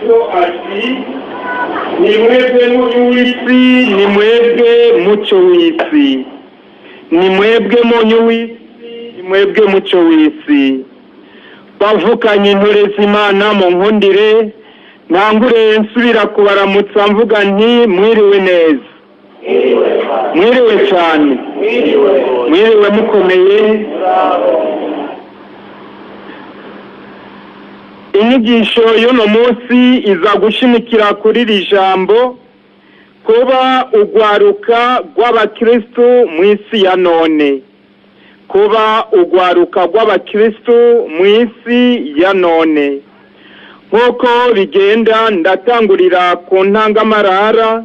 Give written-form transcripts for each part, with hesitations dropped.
Kristo ati ni mwebwe munyu w'isi, ni mwebwe muco w'isi, ni mwebwe munyu w'isi, ni mwebwe muco w'isi. Bavukanye intore z'Imana mu nkundire, ntangure nsubira kubaramutsa mvuga nti mwiriwe neza, mwiriwe cyane, mwiriwe mukomeye. Inyigisho y'uno munsi iza gushimikira kuri iri jambo, kuba ugwaruka rw'abakristu mu isi ya none, kuba ugwaruka rw'abakristu mu isi ya none. Nk'uko bigenda ndatangurira ku ntangamarara,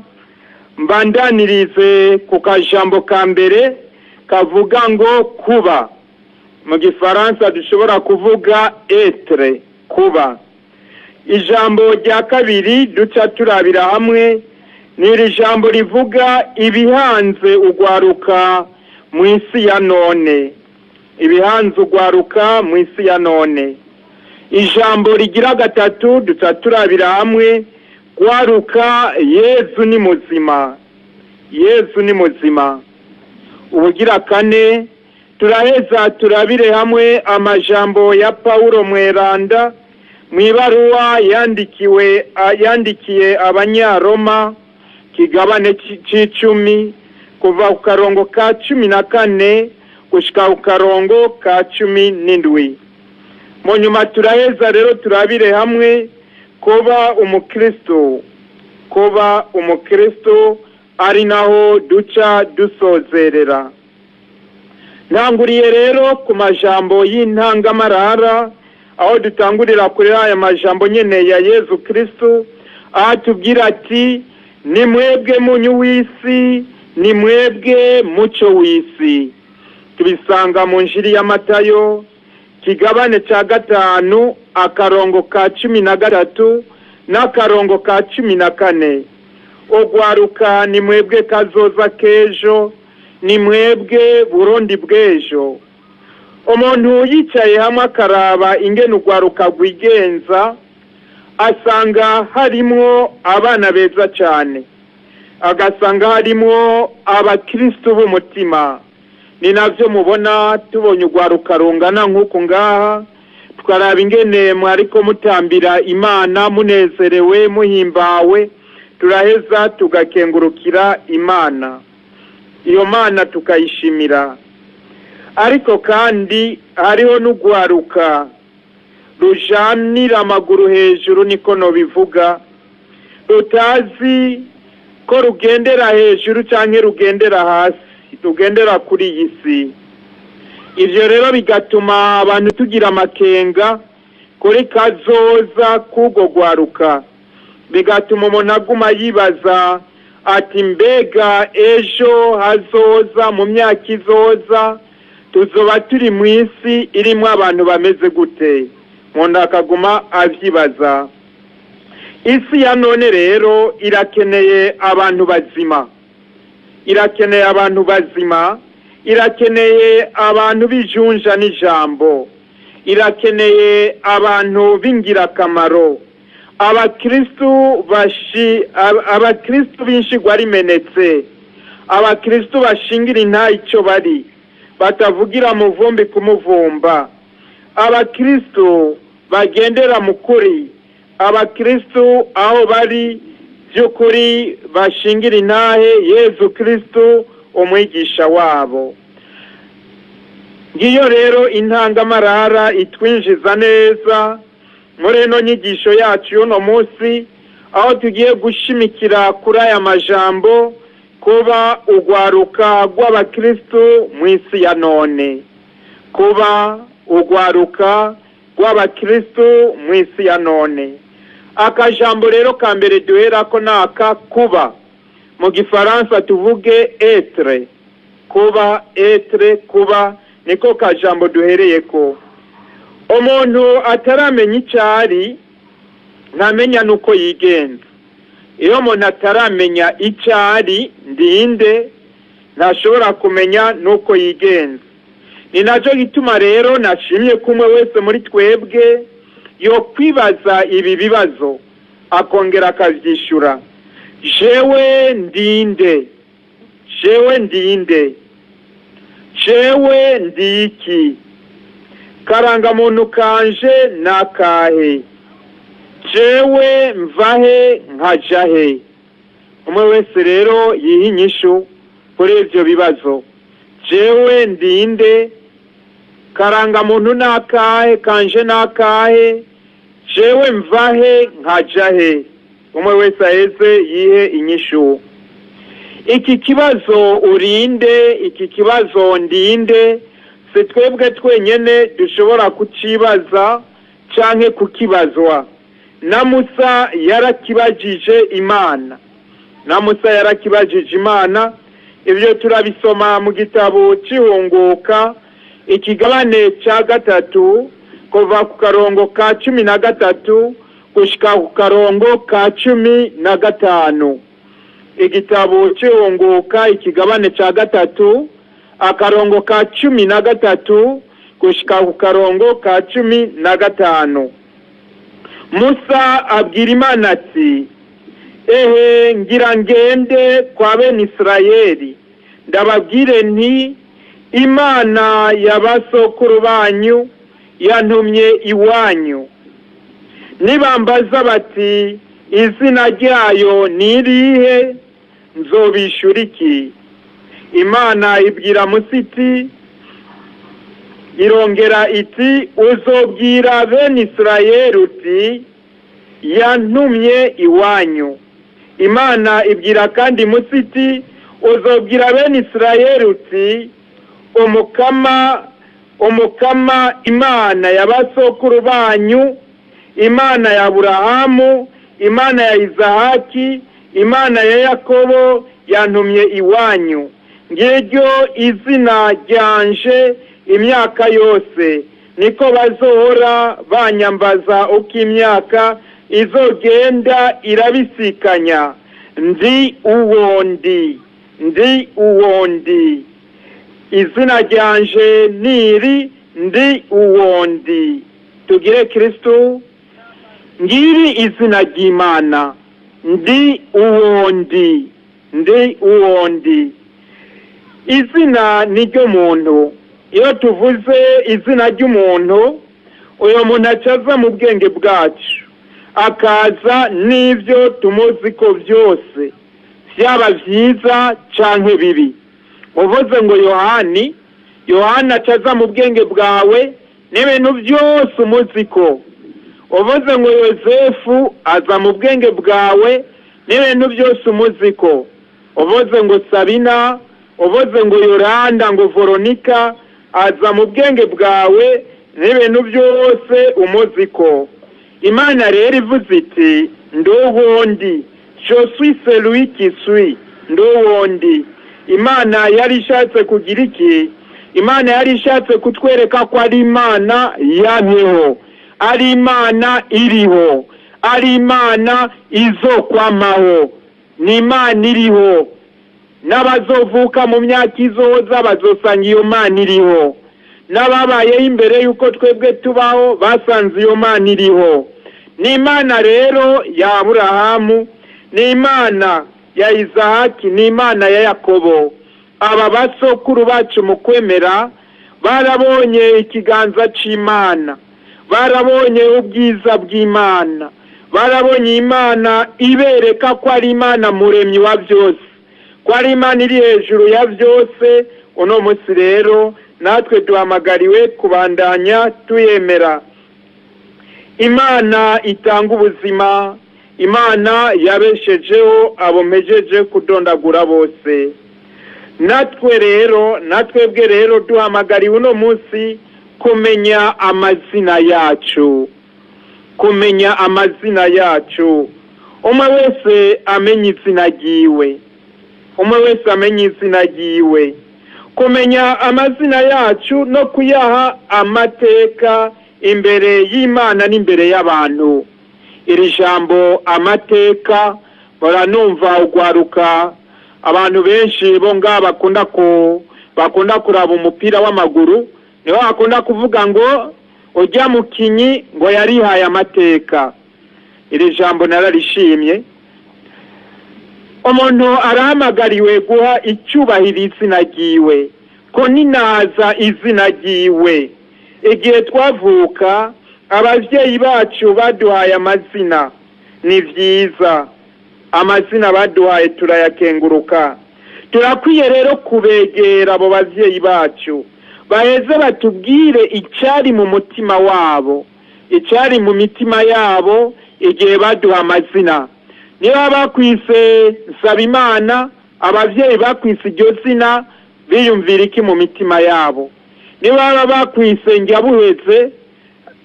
mbandanirize ku kajambo ka mbere kavuga ngo kuba. Mu gifaransa dushobora kuvuga etre, kuba. Ijambo rya kabiri duca turabira hamwe ni iri jambo rivuga ibihanze ugwaruka mu isi ya none, ibihanze ugwaruka mu isi ya none. Ijambo rigira gatatu duca turabira hamwe gwaruka Yezu ni muzima, Yezu ni muzima. Ubugira kane turaheza turabire hamwe amajambo ya Paulo Mweranda mwibaruwa yandikiye Abanyaroma kigabane c'icumi kuva ku karongo ka 14 gushika ku karongo ka 17. Mu nyuma turaheza rero turabire hamwe kuba umukristo ari naho duca dusozerera. Ntanguriye rero ku majambo y'intangamarara, aho dutangurira kuri aya majambo nyene ya Yezu Kristo, aho tubwira ati ni mwebwe munyu w'isi, ni mwebwe muco w'isi. Tubisanga mu Njiri ya Matayo kigabane ca 5 akarongo ka 13 n'akarongo ka 14. Ogwaruka ni mwebwe kazoza kejo, ni mwebwe Burundi bw'ejo. Umuntu yicaye hamwe akaraba ingene ugwaruka rwigenza, asanga harimwo abana beza cyane, agasanga harimwo abakristo b'umutima. Ni navyo mubona tubonye ugwaruka rungana nk'uku ngaha, twaraba ingene mwariko mutambira Imana munezerewe muhimbawe, turaheza tugakengurukira Imana, iyo Mana tukayishimira. Ariko kandi hariho n'ugwaruka rujanira amaguru hejuru, niko no bivuga, rutazi ko rugendera hejuru canke rugendera hasi, rugendera kuri iyi si. Ivyo rero bigatuma abantu tugira amakenga kuri kazoza k'ugo gwaruka, bigatuma umuntu aguma yibaza ati mbega ejo hazoza, mu myaka izoza tuzoba turi mu isi irimo abantu bameze gute? Umuntu akaguma avyibaza. Isi ya none rero irakeneye abantu bazima, irakeneye abantu bazima, irakeneye abantu bijunja n'ijambo, irakeneye abantu b'ingirakamaro. Abakristu b'inshigwa rimenetse, abakristu bashingira intahe ico bari, batavugira mu vumbi kumuvumba, abakristu bagendera mu kuri, abakristu aho bari by'ukuri bashingira intahe Yezu Kristo umwigisha wabo. Ngiyo rero intangamarara itwinjiza neza muri ino nyigisho yacu y'uno munsi, aho tugiye gushimikira kuri aya majambo, kuba ugwaruka rw'abakristo mu isi ya none, kuba ugwaruka rw'abakristo mu isi ya none. Akajambo rero ka mbere duherako naka kuba, mu gifaransa tuvuge etre, kuba, etre, kuba, niko kajambo duhereyeko. Umuntu ataramenya icari ntamenya nuko yigenza. Iyo umuntu ataramenya icari ndinde, ntashobora kumenya nuko yigenza. Ni naco gituma rero nashimye kumwe wese muri twebwe yo kwibaza ibi bibazo, akongera akavyishura, jewe ndinde, jewe ndinde, jewe ndiki, karangamuntu kanje nakahe, jewe mvahe nkajahe. Umwe wese rero yiha inyishu kuri ivyo bibazo. Jewe ndinde, karangamuntu nakahe, kanje nakahe, jewe mvahe nkajahe. Umwe wese aheze yihe inyishu. Iki kibazo urinde, iki kibazo ndinde, si twebwe twenyene dushobora kucibaza canke kukibazwa. Na Musa yarakibajije Imana. Na Musa yarakibajije Imana. Ivyo turabisoma mu gitabo c'Ihunguka ikigabane ca 3 kuva ku karongo ka 13 gushika ku karongo ka 15. Igitabo c'Ihunguka ikigabane ca 3 akarongo ka 13 gushika ku karongo ka 15. Musa abwira Imana ati, ehe ngira ngende kwa bene Isirayeli ndababwire nti Imana y'abasokuru banyu yantumye iwanyu. Nibambaza bati izina ryayo nirihe, nzobishura iki? Imana ibwira Musa iti, irongera iti, uzobwira bene Isirayeli uti yantumye iwanyu. Imana ibwira kandi Musa iti, uzobwira bene Isirayeli uti umukama Imana y'abasokuru banyu, Imana ya Aburahamu, Imana ya Izahaki, Imana ya Yakobo yantumye iwanyu. Ngiryo izina ryanje imyaka yose, niko bazohora banyambaza uko imyaka izogenda irabisikanya. Ndi uwondi, ndi uwondi, izina ryanje niri ndi uwondi. Tugire Kristo. Ngiri izina ry'Imana, ndi uwondi, ndi uwondi. Izina ni ryo muntu. Iyo tuvuze izina ry'umuntu, uyo muntu acaza mu bwenge bwacu, akaza n'ivyo tumuzi ko vyose, vyaba vyiza canke bibi. Uvuze ngo Yohani, Yohana acaza mu bwenge bwawe n'ibintu vyose umuzi ko. Uvuze ngo Yosefu aza mu bwenge bwawe n'ibintu vyose umuzi ko. Uvuze ngo Sabina, uvuze ngo Yoranda, ngo Veronika, aza mu bwenge bwawe n'ibintu byose umuzi ko. Imana rero ivuze iti, nduwondi, je suis celui qui suis, nduwondi. Imana yari ishatse kugira iki? Imana yari ishatse kutwereka ko ari Imana yamyeho, ari Imana iriho, ari Imana izokwamaho, ni Imana iriho. N'abazovuka mu myaka izoza bazosanga iyo Mana iriho. N'ababayeho imbere yuko twebwe tubaho basanze iyo Mana iriho. Ni Imana rero ya Aburahamu, ni Imana ya Izahaki, ni Imana ya Yakobo. Aba basokuru bacu mu kwemera barabonye ikiganza c'Imana, barabonye ubwiza bw'Imana, barabonye Imana ibereka ko ari Imana muremyi wa byose, ko ari Imana iri hejuru ya byose. Uno munsi rero natwe duhamagariwe kubandanya tuyemera. Imana itanga ubuzima, Imana yabeshejeho abo mpejeje kudondagura bose. Natwebwe rero duhamagariwe uno munsi kumenya amazina yacu, kumenya amazina yacu. Umwe wese amenye izina ryiwe, umwe wese amenye izina ryiwe. Kumenya amazina yacu no kuyaha amateka imbere y'Imana n'imbere y'abantu. Iri jambo amateka baranumva ugwaruka, abantu benshi bo nga bakunda kuraba umupira w'amaguru, niho bakunda kuvuga ngo ujya mukinyi ngo yarihaye amateka. iri jambo nararishimye. Umuntu arahamagariwe guha icyubahiro izina ryiwe, ko ninaza izina ryiwe. Igihe twavuka abavyeyi bacu baduhaye amazina, ni vyiza, amazina baduhaye turayakenguruka. Turakwiye rero kubegera abo bavyeyi bacu, baheze batubwire icyari mu mutima wabo, icyari mu mitima yabo igihe baduha amazina. Niba bakwise Nsabimana, abavyeyi bakwise iryo zina biyumvira iki mu mitima yabo? Niba bakwise Njyabuheze,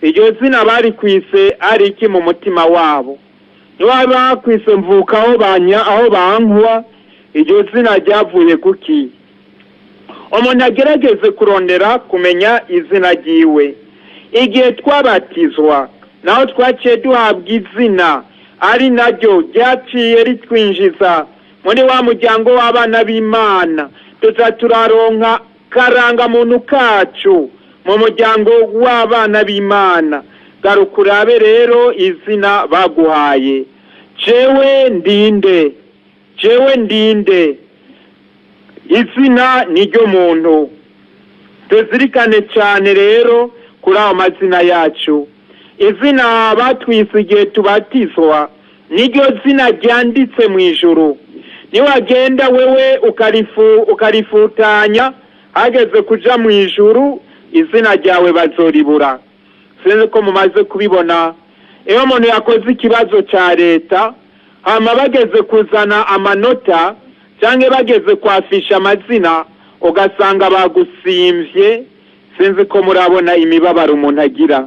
iryo zina bari kwise ari iki mu mutima wabo? Niba bakwise Mvuka aho bankwa, iryo zina ryavuye kuki? Umuntu agerageze kurondera kumenya izina ryiwe. Igihe twabatizwa naho twaciye duhabwa izina, ari naryo ryaciye ritwinjiza muri wa muryango w'abana b'Imana. Tuza turaronka karanga muntu kacu mu muryango w'abana b'Imana. Garuka urabe rero izina baguhaye. Jewe ndinde, izina niryo muntu. Tuzirikane cyane rero kuri ayo mazina yacu. Izina batwise igihe tubatizwa niryo zina ryanditse mu ijuru. Niwagenda wewe ukarifutanya, hageze kuja mu ijuru izina ryawe bazoribura. Sinzi ko mumaze kubibona. Iyo umuntu yakoze ikibazo cya leta, hama bageze kuzana amanota cyangwa bageze kwafisha amazina, ugasanga bagusimvye, sinzi ko murabona imibabaro umuntu agira.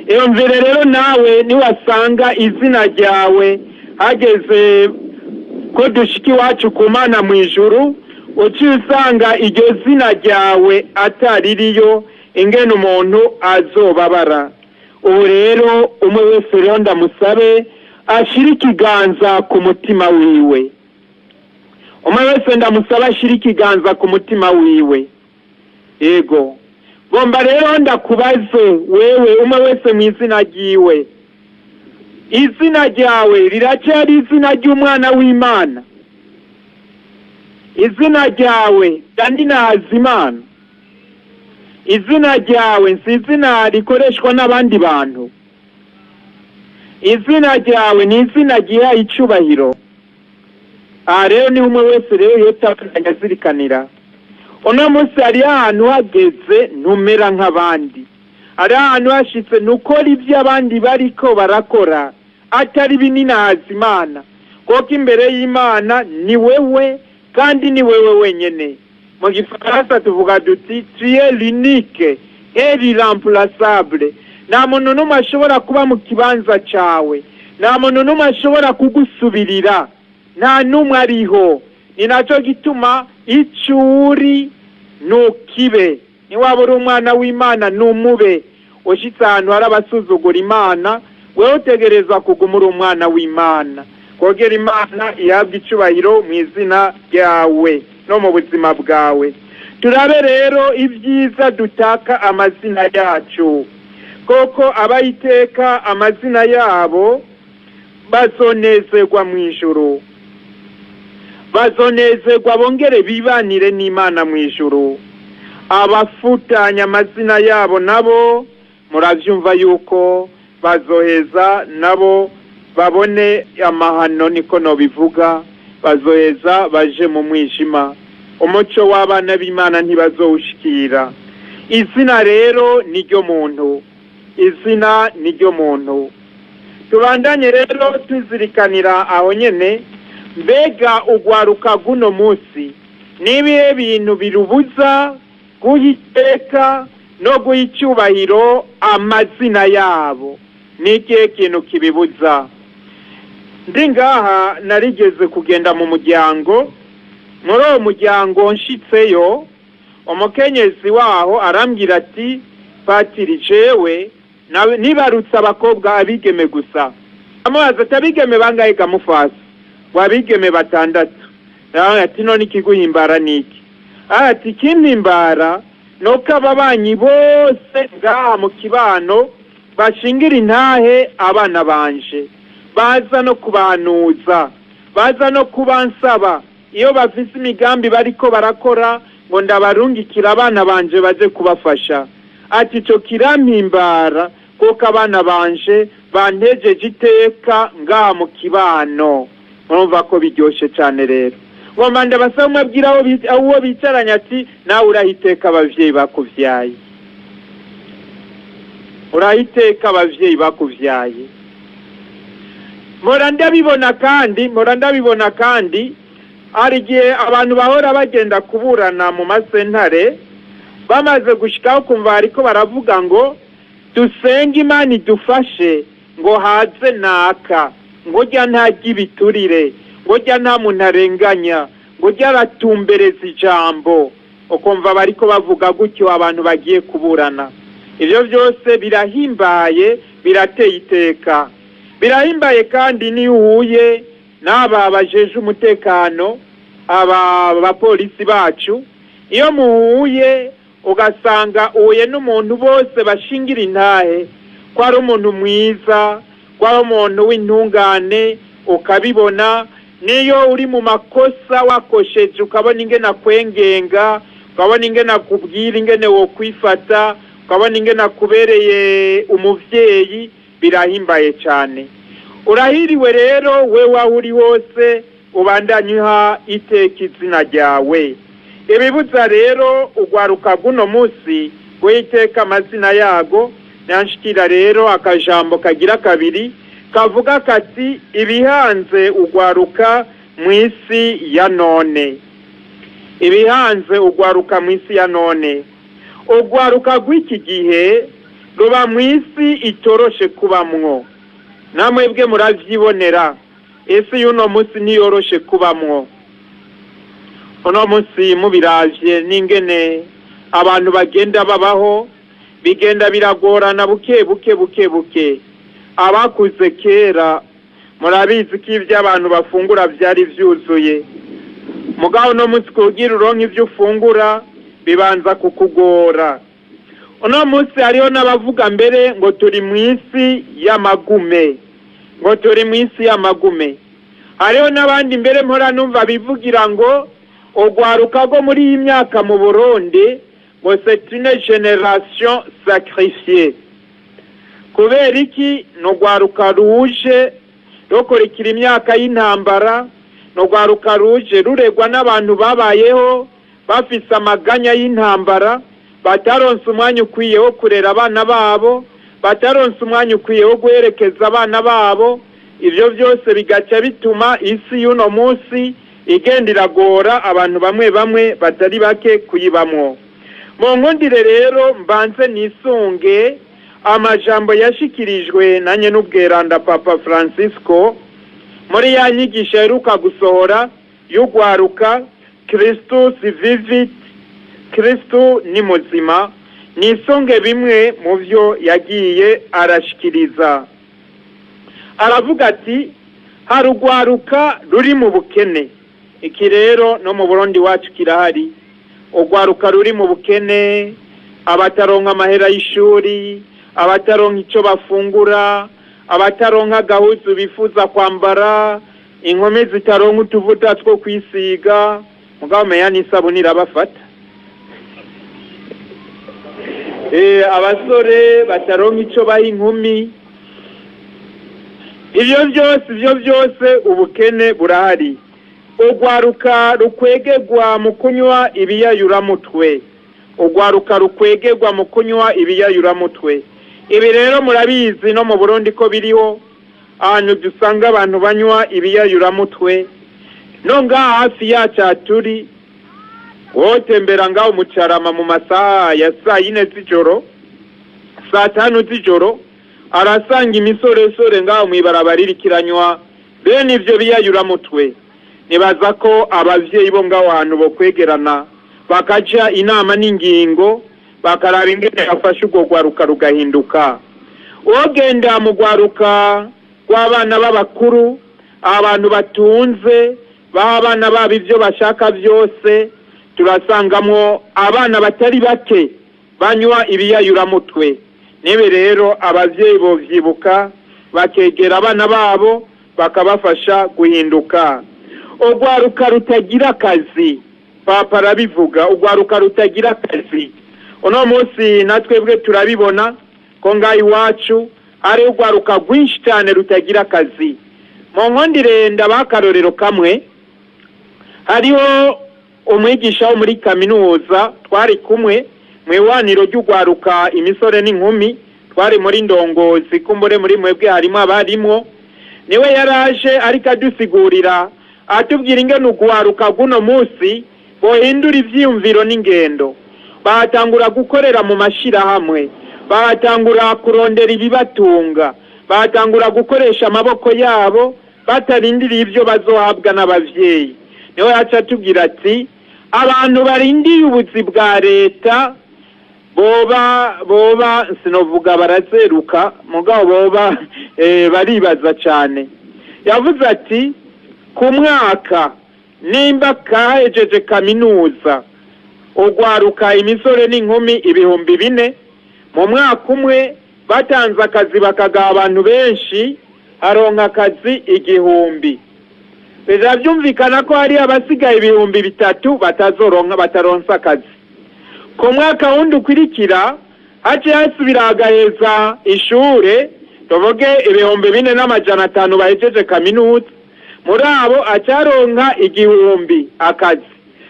Iyo mvire rero nawe niwasanga izina ryawe hageze ko dushiki wacu kumana mu ijuru, uciye usanga iryo zina ryawe ataririyo, ingene umuntu azobabara. Ubu rero umwe wese rero ndamusabe ashira ikiganza ku mutima wiwe. Umwe wese ndamusaba ashira ikiganza ku mutima wiwe. Yego. Gomba rero ndakubaze wewe umwe wese mu izina ryiwe. Izina ryawe riracyari izina ry'umwana w'Imana? Izina ryawe kandi Ntazimana? Izina ryawe si izina rikoreshwa n'abandi bantu? Izina ryawe ni izina giha icubahiro? Rero ni umwe wese rero yotakanya zirikanira. Uno munsi hari ahantu hageze ntumera nk'abandi. Hari ahantu hashitse nukora ibyo abandi bariko barakora, atari binini Ntazimana. Kuko imbere y'Imana ni wewe kandi ni wewe wenyene. Mu Gifaransa tuvuga duti tu es l'unique et l'irremplaçable. Nta muntu n'umwe ashobora kuba mu kibanza cawe, nta muntu n'umwe ashobora kugusubirira, nta n'umwe ariho. Ni naco gituma icuri nukibe. Niwaba uri umwana w'Imana numube. Ushitse ahantu hari abasuzugura Imana, wewe utegerezwa kuguma uri umwana w'Imana. Kogera Imana ihabwa icubahiro mu izina ryawe no mu buzima bwawe. Turabe rero ibyiza dutaka amazina yacu, koko abayiteka amazina yabo bazonezerwa mu ijuru, bazonezerwa bongere bibanire n'Imana mu ijuru. Abafutanya amazina yabo nabo muravyumva yuko bazoheza nabo babone amahano, niko no bivuga, bazoheza baje mu mwijima, umuco w'abana b'Imana ntibazowushikira. Izina rero niryo muntu, izina niryo muntu. Tubandanye rero tuzirikanira aho nyene, mbega ugwaruka guno munsi nibihe bintu birubuza guhiteka no guha icyubahiro amazina yabo? Ni ikihe kintu kibibuza? Ndi ngaha narigeze kugenda mu muryango, muri uwo muryango nshitseyo umukenyezi waho arambwira ati, patiri jewe nibarutse abakobwa abigeme gusa. Amubaza ati abigeme bangahe Gamufasi? Wabigeme 6. Ati none ikiguhimbara niki? Ati kimpimbara nuko ababanyi bose ngaha mu kibano bashingira intahe abana banje, baza no kubanuza, baza no kubansaba iyo bafise imigambi bariko barakora ngo ndabarungikira abana banje baje kubafasha. Ati ico kirampimbara kuko abana banje bantejeje iteka ngaha mu kibano. Murumva ko biryoshe cyane rero. Ngomba ndabasaba mwabwira aho bicaranye ati nawe urahiteka abavyeyi bakuvyaye, urahiteka abavyeyi bakuvyaye. Mora ndabibona kandi hari igihe abantu bahora bagenda kuburana mu masentare bamaze gushikaho kumva ariko baravuga ngo dusenge Imana idufashe ngo haze naka, ngo jya ntarya ibiturire, ngo jya nta muntu arenganya, ngo jya aratumbereza ijambo. Ukumva bariko bavuga gutyo abantu bagiye kuburana. Ivyo byose birahimbaye, birateye iteka. Birahimbaye kandi ni uhuye n'aba bajeje umutekano, aba bapolisi bacu, iyo muhuye ugasanga uhuye n'umuntu bose bashingira intahe ko ari umuntu mwiza, ko ari umuntu w'intungane, ukabibona. Niyo uri mu makosa wakosheje ukabona ingene akwengenga, ukabona ingene akubwira ingene wo kwifata, ukabona ingene akubereye umuvyeyi, birahimbaye cyane. Urahiriwe rero we waho uri wose ubandanyuha iteka izina ryawe. Ibibuza rero ugwaruka guno musi witeka amazina yago. Nanshikira rero akajambo kagira kabiri kavuga kati ibihanze ugwaruka mwisi ya none. Ibihanze ugwaruka mwisi ya none. Ugwaruka gw'iki gihe ruba mwisi itoroshe kubamwo. Namwebwe muravyibonera, ese yuno musi niyoroshe kubamwo. Uno musi mubiravye n'ingene abantu bagenda babaho, bigenda biragorana buke buke. Abakuze kera murabizi ko ivyo abantu bafungura vyari vyuzuye. Mugabo no musi kugira uronke ivyo ufungura bibanza kukugora. Uno musi hariho n'abavuga mbere ngo turi mwisi y'amagume, ngo turi mwisi y'amagume. Hariho n'abandi mbere mpora numva bivugira ngo ugwaruka go muri iyi myaka mu Burundi ngo c'est une génération sacrifiée. Kubera iki? N'ugwaruka ruje rukurikira imyaka y'intambara, n'ugwaruka ruje ruregwa n'abantu babayeho bafise amaganya y'intambara, bataronse umwanya ukwiye wo kurera abana babo, bataronse umwanya ukwiye wo guherekeza abana babo. Ivyo byose bigaca bituma isi y'uno munsi igenda iragora abantu bamwe batari bake kuyibamwo. Mu nkundire rero mbanze nisunge amajambo yashikirijwe na nyen'ubweranda Papa Francisco muri ya nyigisho yaheruka gusohora y'ugwaruka Christus vivit, Kristu ni muzima. Nisunge bimwe mu vyo yagiye arashikiriza. Aravuga ati hari ugwaruka ruri mu bukene. Iki rero no mu Burundi wacu kirahari. Ugwaruka ruri mu bukene, abataronka amahera y'ishuri, abataronka ico bafungura, abataronka gahuzu bifuza kwambara, inkome zitaronka utuvuta two kwisiga. Mugabo meya n'isabuni irabafata. Abasore bataronka ico baha inkumi. Ivyo byose ubukene burahari. Ugwaruka rukwegegwa mu kunywa ibiyayuramutwe. Ugwaruka rukwegegwa mu kunywa ibiyayuramutwe. Ibi rero murabizi no mu Burundi ko biriho ahantu dusanga abantu banywa ibiyayuramutwe. No ngaha hafi yacu turi wotembera ngaho mu Carama mu masaha ya 4 z'ijoro, 5 z'ijoro, arasanga imisoresore ngaho mwibarabara irikiranywa bene ivyo biyayuramutwe. Nibaza ko abavyeyi bo ngaho hantu bo kwegerana bakaja inama n'ingingo bakaraba ingene afasha urwo gwaruka rugahinduka. Wogenda mu gwaruka rw'abana b'abakuru, abantu batunze, abana babo ivyo bashaka vyose, turasangamwo abana batari bake banywa ibiyayuramutwe. Nibe rero abavyeyi bo vyibuka bakegera abana babo bakabafasha guhinduka. Urwaruka rutagira akazi, papa arabivuga, urwaruka rutagira akazi. Uno munsi natwebwe turabibona ko ngaho iwacu ari urwaruka rwinshi cyane rutagira akazi. Mu nkondire ndabakarorero kamwe, hariho umwigisha wo muri kaminuza twari kumwe mu iwaniro ry'urwaruka imisore n'inkumi, twari muri Ndongozi, kumbure muri mwebwe harimo abarimo. Niwe yaraje ariko adusigurira atubwira ingene urwaruka guno munsi bohindura ivyiyumviro n'ingendo, batangura gukorera mu mashirahamwe, batangura kurondera ibibatunga, batangura gukoresha amaboko yabo batarindiriye ibyo bazohabwa n'abavyeyi. Niwe yaca atubwira ati abantu barindiye ubuzi bwa leta boba sinovuga barazeruka, mugabo boba baribaza cyane. Yavuze ati ku mwaka nimba kahejeje kaminuza urwaruka imisore n'inkumi 4,000, mu mwaka umwe batanze akazi bakagaha abantu benshi aronka akazi 1,000. Biravyumvikana ko hari abasigaye 3,000 bataronsa akazi. Ku mwaka wundi ukurikira haje hasubira agaheza ishure, tuvuge 4,500 bahejeje kaminuza, muri abo acaronka 1,000 akazi.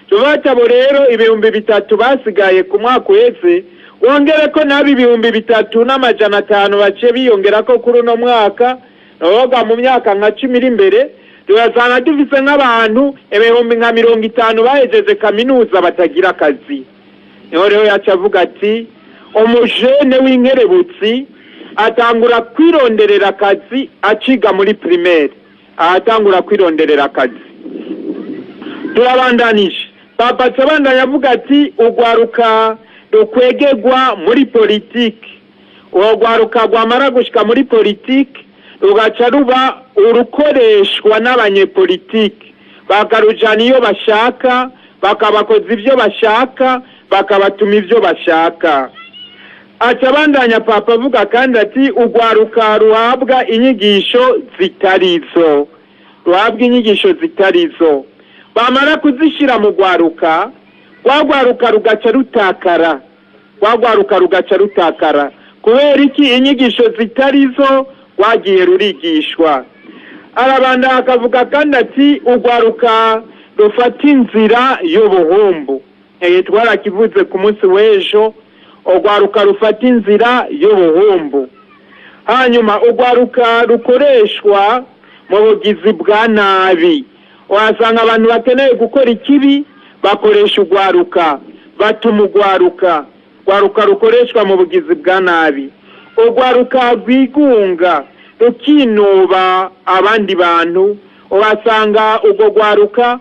Tubatabo rero 3,000 basigaye ku mwaka uheze, wongere ko nabi 3,500 bace biyongera ko kuri uno mwaka, noga mu myaka nka 10 iri imbere turazana dufise nk'abantu 50,000 bahejeje kaminuza batagira akazi. Niho rero yaca avuga ati umujene w'inkerebutsi atangura kwironderera akazi aciga muri primaire, ahatangura kwironderera akazi. Turabandanije, papa cabandanya avuga ati urwaruka rukwegegwa muri politiki. Urwaruka rwamara gushika muri politiki rugaca ruba urukoreshwa n'abanyepolitiki, bakarujana iyo bashaka, bakabakoza ivyo bashaka, bakabatuma ivyo bashaka. Acabandanya papa avuga kandi ati urwaruka ruhabwa inyigisho zitarizo, ruhabwa inyigisho zitarizo, bamara kuzishira mu rwaruka, rwaruka rugaca rutakara, rwaruka rugaca rutakara. Kubera iki? Inyigisho zitarizo rwagiye rurigishwa. Arabanda akavuga kandi ati urwaruka rufata inzira y'ubuhumbu. Twarakivuze ku munsi w'ejo, urwaruka rufata inzira y'ubuhumbu. Hanyuma urwaruka rukoreshwa mu bugizi bwa nabi. Wasanga abantu bakeneye gukora ikibi bakoresha urwaruka, batuma urwaruka rukoreshwa mu bugizi bwa nabi. Urwaruka rwigunga rukinuba abandi bantu, wasanga urwo rwaruka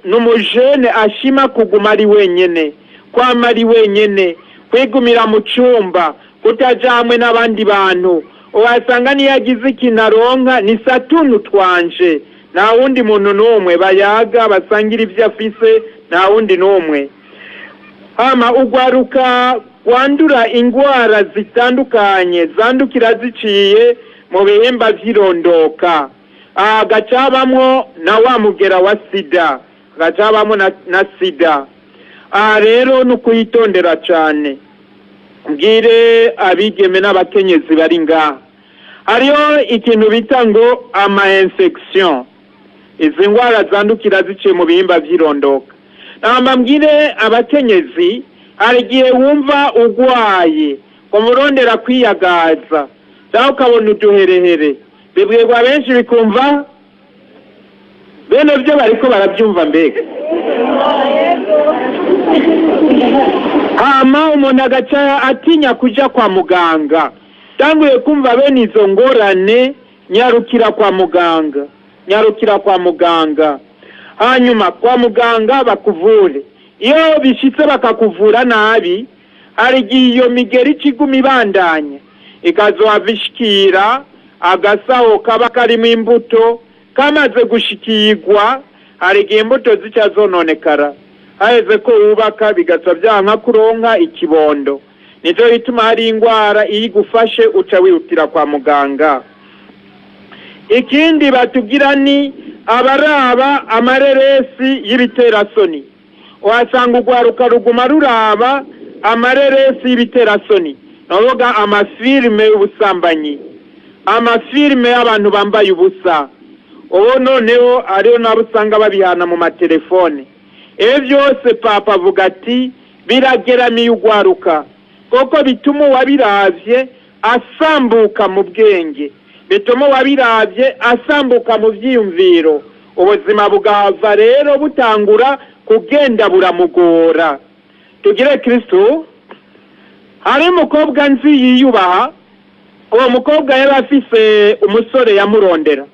n'umujene ashima kuguma ari wenyene, kwama ari wenyene, kwigumira mu cyumba, kutaja hamwe n'abandi bantu. Wasanga niyo yagize ikintu aronka ni satuntu twanje, nta wundi muntu n'umwe bayaga basangira ivyo afise, nta wundi n'umwe. Hama urwaruka rwandura ingwara zitandukanye zandukira ziciye mu bihimba vy'irondoka. Gacabamwo na wa mugera wa sida, gacabamwo na sida. Rero nukuyitondera cane, mbwire abigeme n'abakenyezi bari ngaha, hariho ikintu bita ngo ama-infection, izi ngwara zandukira ziciye mu bihimba vy'irondoka. Mbwire abakenyezi, hari igihe wumva ugwaye umurondera kwiyagaza cyangwa ukabona uduherehere, bibwirwa benshi bikumva bene byo bariko barabyumva mbega. Hama umuntu agaca atinya kuja kwa muganga, tanguye kumva bene izo ngorane, nyarukira kwa muganga, nyarukira kwa muganga. Hanyuma kwa muganga bakuvure. Iyo bishitse bakakuvura nabi, hari igihe iyo migeri ikiguma ibandanya ikazohavishikira agasaho kaba karimo imbuto, kamaze gushikirwa hari igihe imbuto zica zononekara, haheze ko wubaka bigaca vyanka kuronka ikibondo. nico bituma hari ingwara iyo igufashe uca wihutira kwa muganga. Ikindi batubwira ni abaraba amareresi y'ibiterasoni. Wasanga ugwaruka ruguma ruraba amareresi y'ibiterasoni, navuga amafilme y'ubusambanyi, amafilme y'abantu bambaye ubusa. Ubu noneho ariyo nabo usanga babihana mu matelefone. Ibyo byose papa avuga ati birageramiye ugwaruka, kuko bituma uwabiravye asambuka mu bwenge, bituma uwabiravye asambuka mu vyiyumviro, ubuzima bugahava rero butangura kugenda buramugora. Tugire Kristo. Hari umukobwa nzi yiyubaha, uwo mukobwa yari afise umusore yamurondera.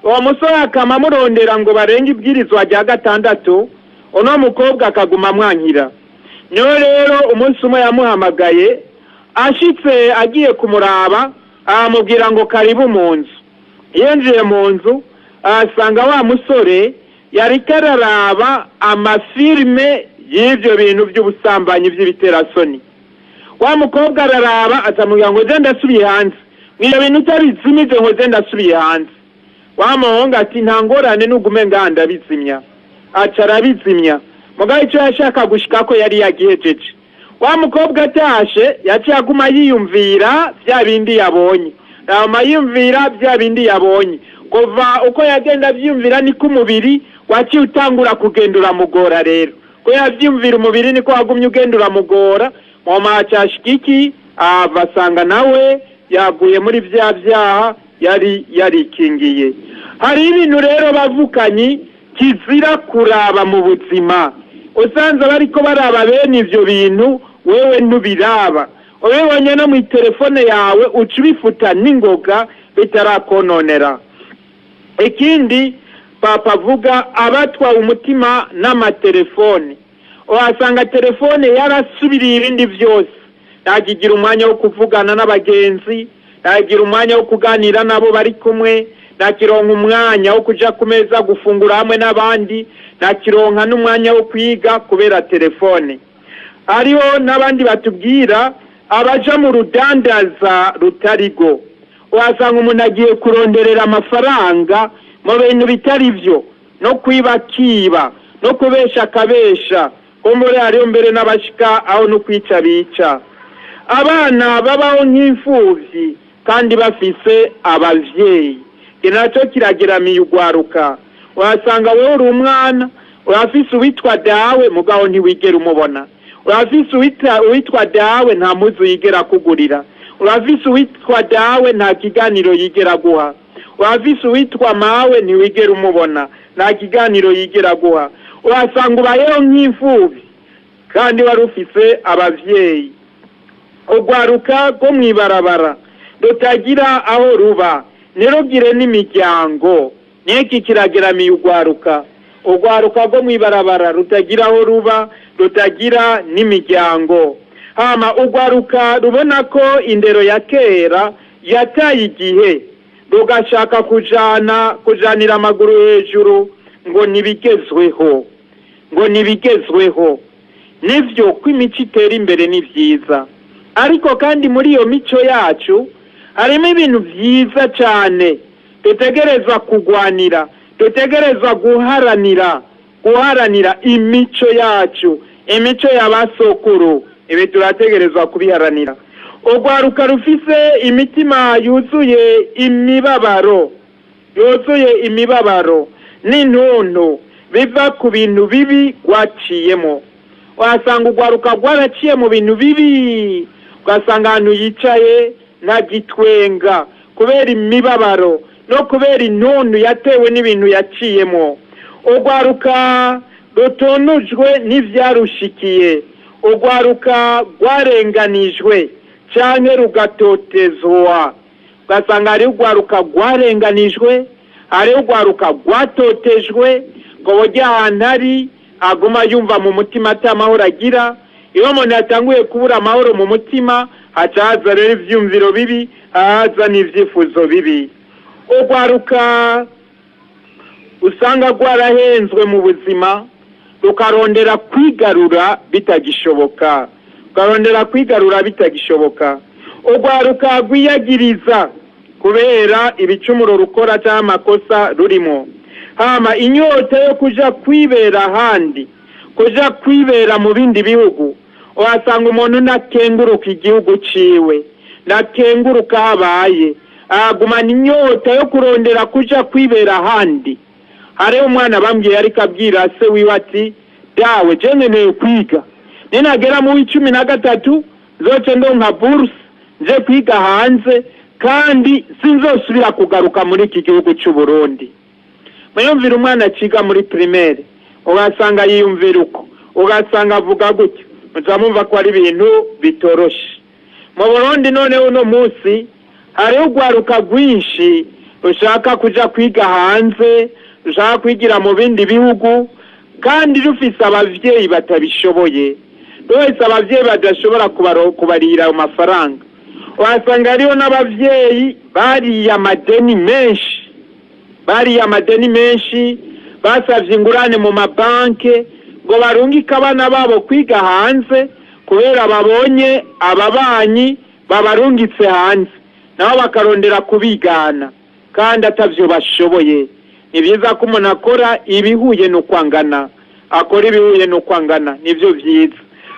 Uwo musore akamamurondera ngo barenge ibwirizwa rya 6, uno mukobwa akaguma mwankira. Niyo rero umunsi umwe yamuhamagaye, ashitse agiye kumuraba, aramubwira ngo karibu mu nzu. Yinjiye mu nzu, asanga wa musore yari kararaba amafilme y'ivyo bintu by'ubusambanyi by'ibiterasoni. Wa mukobwa araraba atamubwira ngo je ndasubiye hanze, mw'ibyo bintu utabizimije ngo je ndasubiye hanze. Wa muhungu ati nta ngorane nugume nganda bizimya. Aca arabizimya. Mugabo icyo yashaka gushika ko yari yagihejeje. Wa mukobwa atashe yaciye aguma yiyumvira bya bindi yabonye. Yiyumvira bya bindi yabonye. Kuva uko yagenda byumvira niko umubiri waciye utangura kugenda uramugora rero. Ko yavyumvira umubiri niko wagumye ugenda uramugora. Mama acashikiki basanga nawe yaguye muri vya vyaha yari kingiye. Hari ibintu rero bavukanyi kizira kuraba mu buzima. Usanze bariko baraba bene ivyo bintu wewe ntubiraba. Ubibonye no mu telefone yawe uca ubifuta n'ingoga bitarakononera. Ikindi papa avuga abatwa umutima n'amatelefone. Uhasanga telefone yarasubiriye ibindi byose. Ntakigira umwanya wo kuvugana n'abagenzi, ntakigira umwanya wo kuganira nabo bari kumwe, ntakironka umwanya wo kuja ku meza gufungura hamwe n'abandi, ntakironka n'umwanya wo kwiga kubera telefone. Hariho n'abandi batubwira abaja mu rudandaza rutarigo. Uhasanga umuntu agiye kuronderera amafaranga mu bintu bitari byo, no kwiba no kubesha akabesha. Kumbure hariho mbere n'abashika aho no kwica bica. Abana babaho nk'imfuvyi kandi bafise abavyeyi. Inaco kirageramiye ugwaruka. Wasanga wewe uri umwana, urafise uwitwa dawe mugabo ntiwigera umubona. Urafise uwitwa dawe nta muzu yigera kugurira. Urafise uwitwa dawe nta kiganiro yigera guha. Urafise uwitwa mawe ntiwigera umubona, nta kiganiro yigera guha. Urasanga ubayeho nk'imfuvyi kandi wari ufise abavyeyi. Ugwaruka rwo mwibarabara rutagira aho ruba, nirugire n'imiryango. Niki kirageramiye ugwaruka rwo mwibarabara rutagira aho ruba, rutagira n'imiryango. Hama ugwaruka rubona ko indero ya kera yataye igihe, rugashaka kujanira amaguru hejuru ngo nibigezweho. Nivyo ko imico itera imbere ni vyiza, ariko kandi muri iyo mico yacu harimo ibintu vyiza cyane dutegerezwa kugwanira, dutegerezwa guharanira imico yacu, imico y'abasokuru. Ibi turategerezwa kubiharanira. Ugwaruka rufise imitima yuzuye imibabaro n'intuntu biva ku bintu bibi gwaciyemo. Wasanga ugwaruka gwaraciye mu bintu bibi, ugasanga ahantu yicaye ntagitwenga kubera imibabaro no kubera intuntu yatewe n'ibintu yaciyemo. Ugwaruka rutonujwe n'ivyarushikiye, ugwaruka rwarenganijwe canke rugatotezwa. Ugasanga hari ugwaruka rwarenganijwe, hari ugwaruka rwatotejwe, ngo burya ahantu ari aguma yumva mu mutima ati amahoro agira. Iyo umuntu yatanguye kubura amahoro mu mutima, haca haza rero ivyumviro bibi, haza n'ivyifuzo bibi. Ugwaruka usanga rwarahenzwe mu buzima, rukarondera kwigarura bitagishoboka. ukarondera kwigarura bitagishoboka, urwaruka rwiyagiriza kubera ibicumuro rukora cyangwa amakosa rurimo, hama inyota yo kuja kwibera ahandi, kuja kwibera mu bindi bihugu, uhasanga umuntu nakenguruka igihugu ciwe, nakenguruka habaye, agumana inyota yo kurondera kuja kwibera ahandi. Hari umwana bambwiye ariko abwira se wiwe ati dawe je nkeneye kwiga, ninagera mu 13 zoce ndonka bourse nje kwiga hanze kandi sinzosubira kugaruka muri iki gihugu cy'u Burundi. Muyumvira umwana ciga muri primaire ugasanga yiyumvira uko, ugasanga avuga gutyo, muzamumva ko ari ibintu bitoroshe. Mu Burundi none uno munsi hari urwaruka rwinshi rushaka kuja kwiga hanze, rushaka kwigira mu bindi bihugu kandi rufise abavyeyi batabishoboye, rwese abavyeyi badashobora kubarira amafaranga. Wasanga hariho n'abavyeyi bariye amadeni menshi, basavye ingurane mu mabanke ngo barungike abana babo kwiga hanze kubera babonye ababanyi babarungitse hanze, nabo bakarondera kubigana kandi atavyo bashoboye. Ni byiza ko umuntu akora ibihuye no kwangana, nivyo vyiza.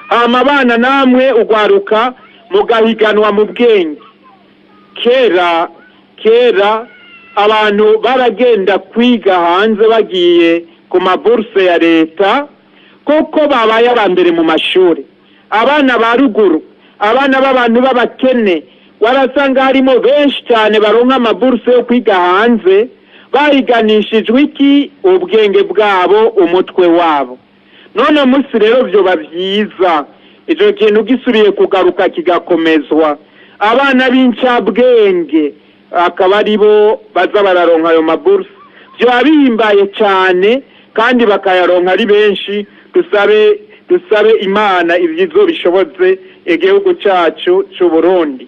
Hama abana namwe ugwaruka mugahiganwa mu bwenge. Kera abantu baragenda kwiga hanze bagiye ku maburse ya leta kuko babaye abambere mu mashuri. Abana ba ruguru, abana b'abantu b'abakene, warasanga harimo benshi cyane baronka amaburse yo kwiga hanze, bahiganishijwe iki? Ubwenge bwabo, umutwe wabo. None munsi rero byo bavyiza ico kintu gisubiye kugaruka kigakomezwa, abana b'incabwenge akaba aribo baza bararonka ayo maburse, byo abihimbaye cyane kandi bakayaronka ari benshi. Dusabe Imana ivyizo bishoboze igihugu cyacu cy'u Burundi.